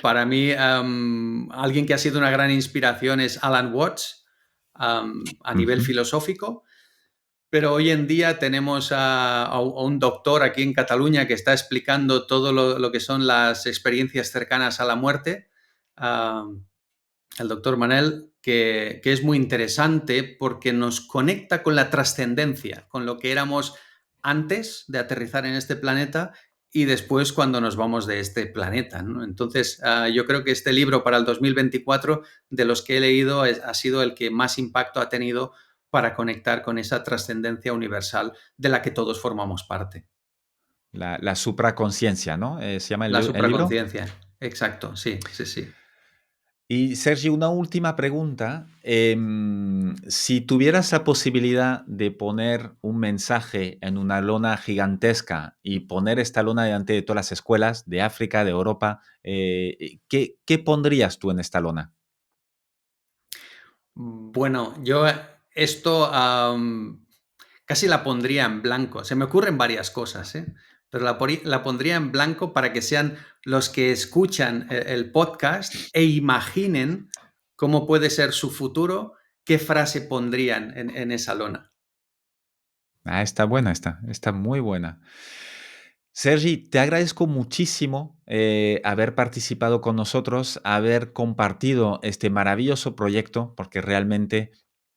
Para mí, alguien que ha sido una gran inspiración es Alan Watts, a nivel Ujú. filosófico. Pero hoy en día tenemos a un doctor aquí en Cataluña que está explicando todo lo que son las experiencias cercanas a la muerte, ah, el doctor Manel, que es muy interesante porque nos conecta con la trascendencia, con lo que éramos antes de aterrizar en este planeta y después cuando nos vamos de este planeta, ¿no? Entonces, yo creo que este libro para el 2024, de los que he leído, ha sido el que más impacto ha tenido para conectar con esa trascendencia universal de la que todos formamos parte. La supraconciencia, ¿no? ¿Se llama La el libro? supraconciencia. Exacto, sí, sí, sí. Y Sergi, una última pregunta. Si tuvieras la posibilidad de poner un mensaje en una lona gigantesca y poner esta lona delante de todas las escuelas de África, de Europa, ¿qué pondrías tú en esta lona? Bueno, yo esto casi la pondría en blanco. Se me ocurren varias cosas, ¿eh? Pero la pondría en blanco para que sean los que escuchan el podcast e imaginen cómo puede ser su futuro, qué frase pondrían en esa lona. Ah, está buena está muy buena. Sergi, te agradezco muchísimo haber participado con nosotros, haber compartido este maravilloso proyecto, porque realmente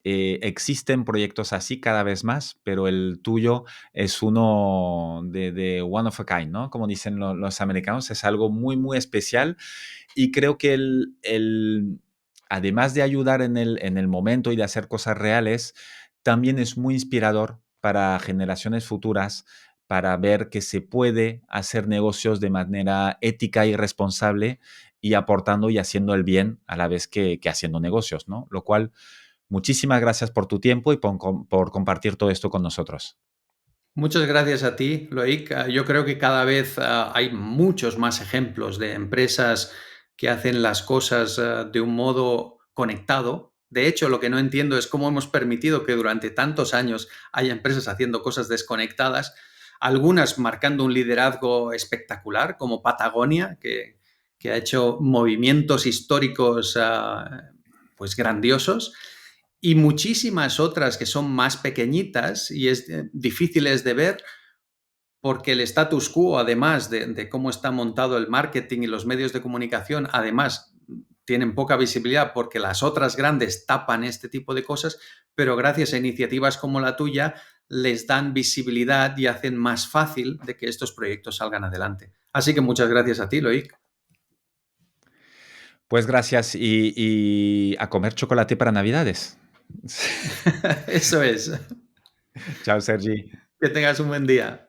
existen proyectos así cada vez más, pero el tuyo es uno de one of a kind, ¿no? Como dicen los americanos, es algo muy, muy especial y creo que además de ayudar en el momento y de hacer cosas reales, también es muy inspirador para generaciones futuras para ver que se puede hacer negocios de manera ética y responsable y aportando y haciendo el bien a la vez que haciendo negocios, ¿no? Lo cual, muchísimas gracias por tu tiempo y por compartir todo esto con nosotros. Muchas gracias a ti, Loic. Yo creo que cada vez hay muchos más ejemplos de empresas que hacen las cosas de un modo conectado. De hecho, lo que no entiendo es cómo hemos permitido que durante tantos años haya empresas haciendo cosas desconectadas, algunas marcando un liderazgo espectacular, como Patagonia, que ha hecho movimientos históricos pues grandiosos y muchísimas otras que son más pequeñitas y difíciles de ver porque el status quo, además de cómo está montado el marketing y los medios de comunicación, además tienen poca visibilidad porque las otras grandes tapan este tipo de cosas, pero gracias a iniciativas como la tuya les dan visibilidad y hacen más fácil de que estos proyectos salgan adelante. Así que muchas gracias a ti, Loic. Pues gracias y a comer chocolate para Navidades. Eso es. Chao, Sergi. Que tengas un buen día.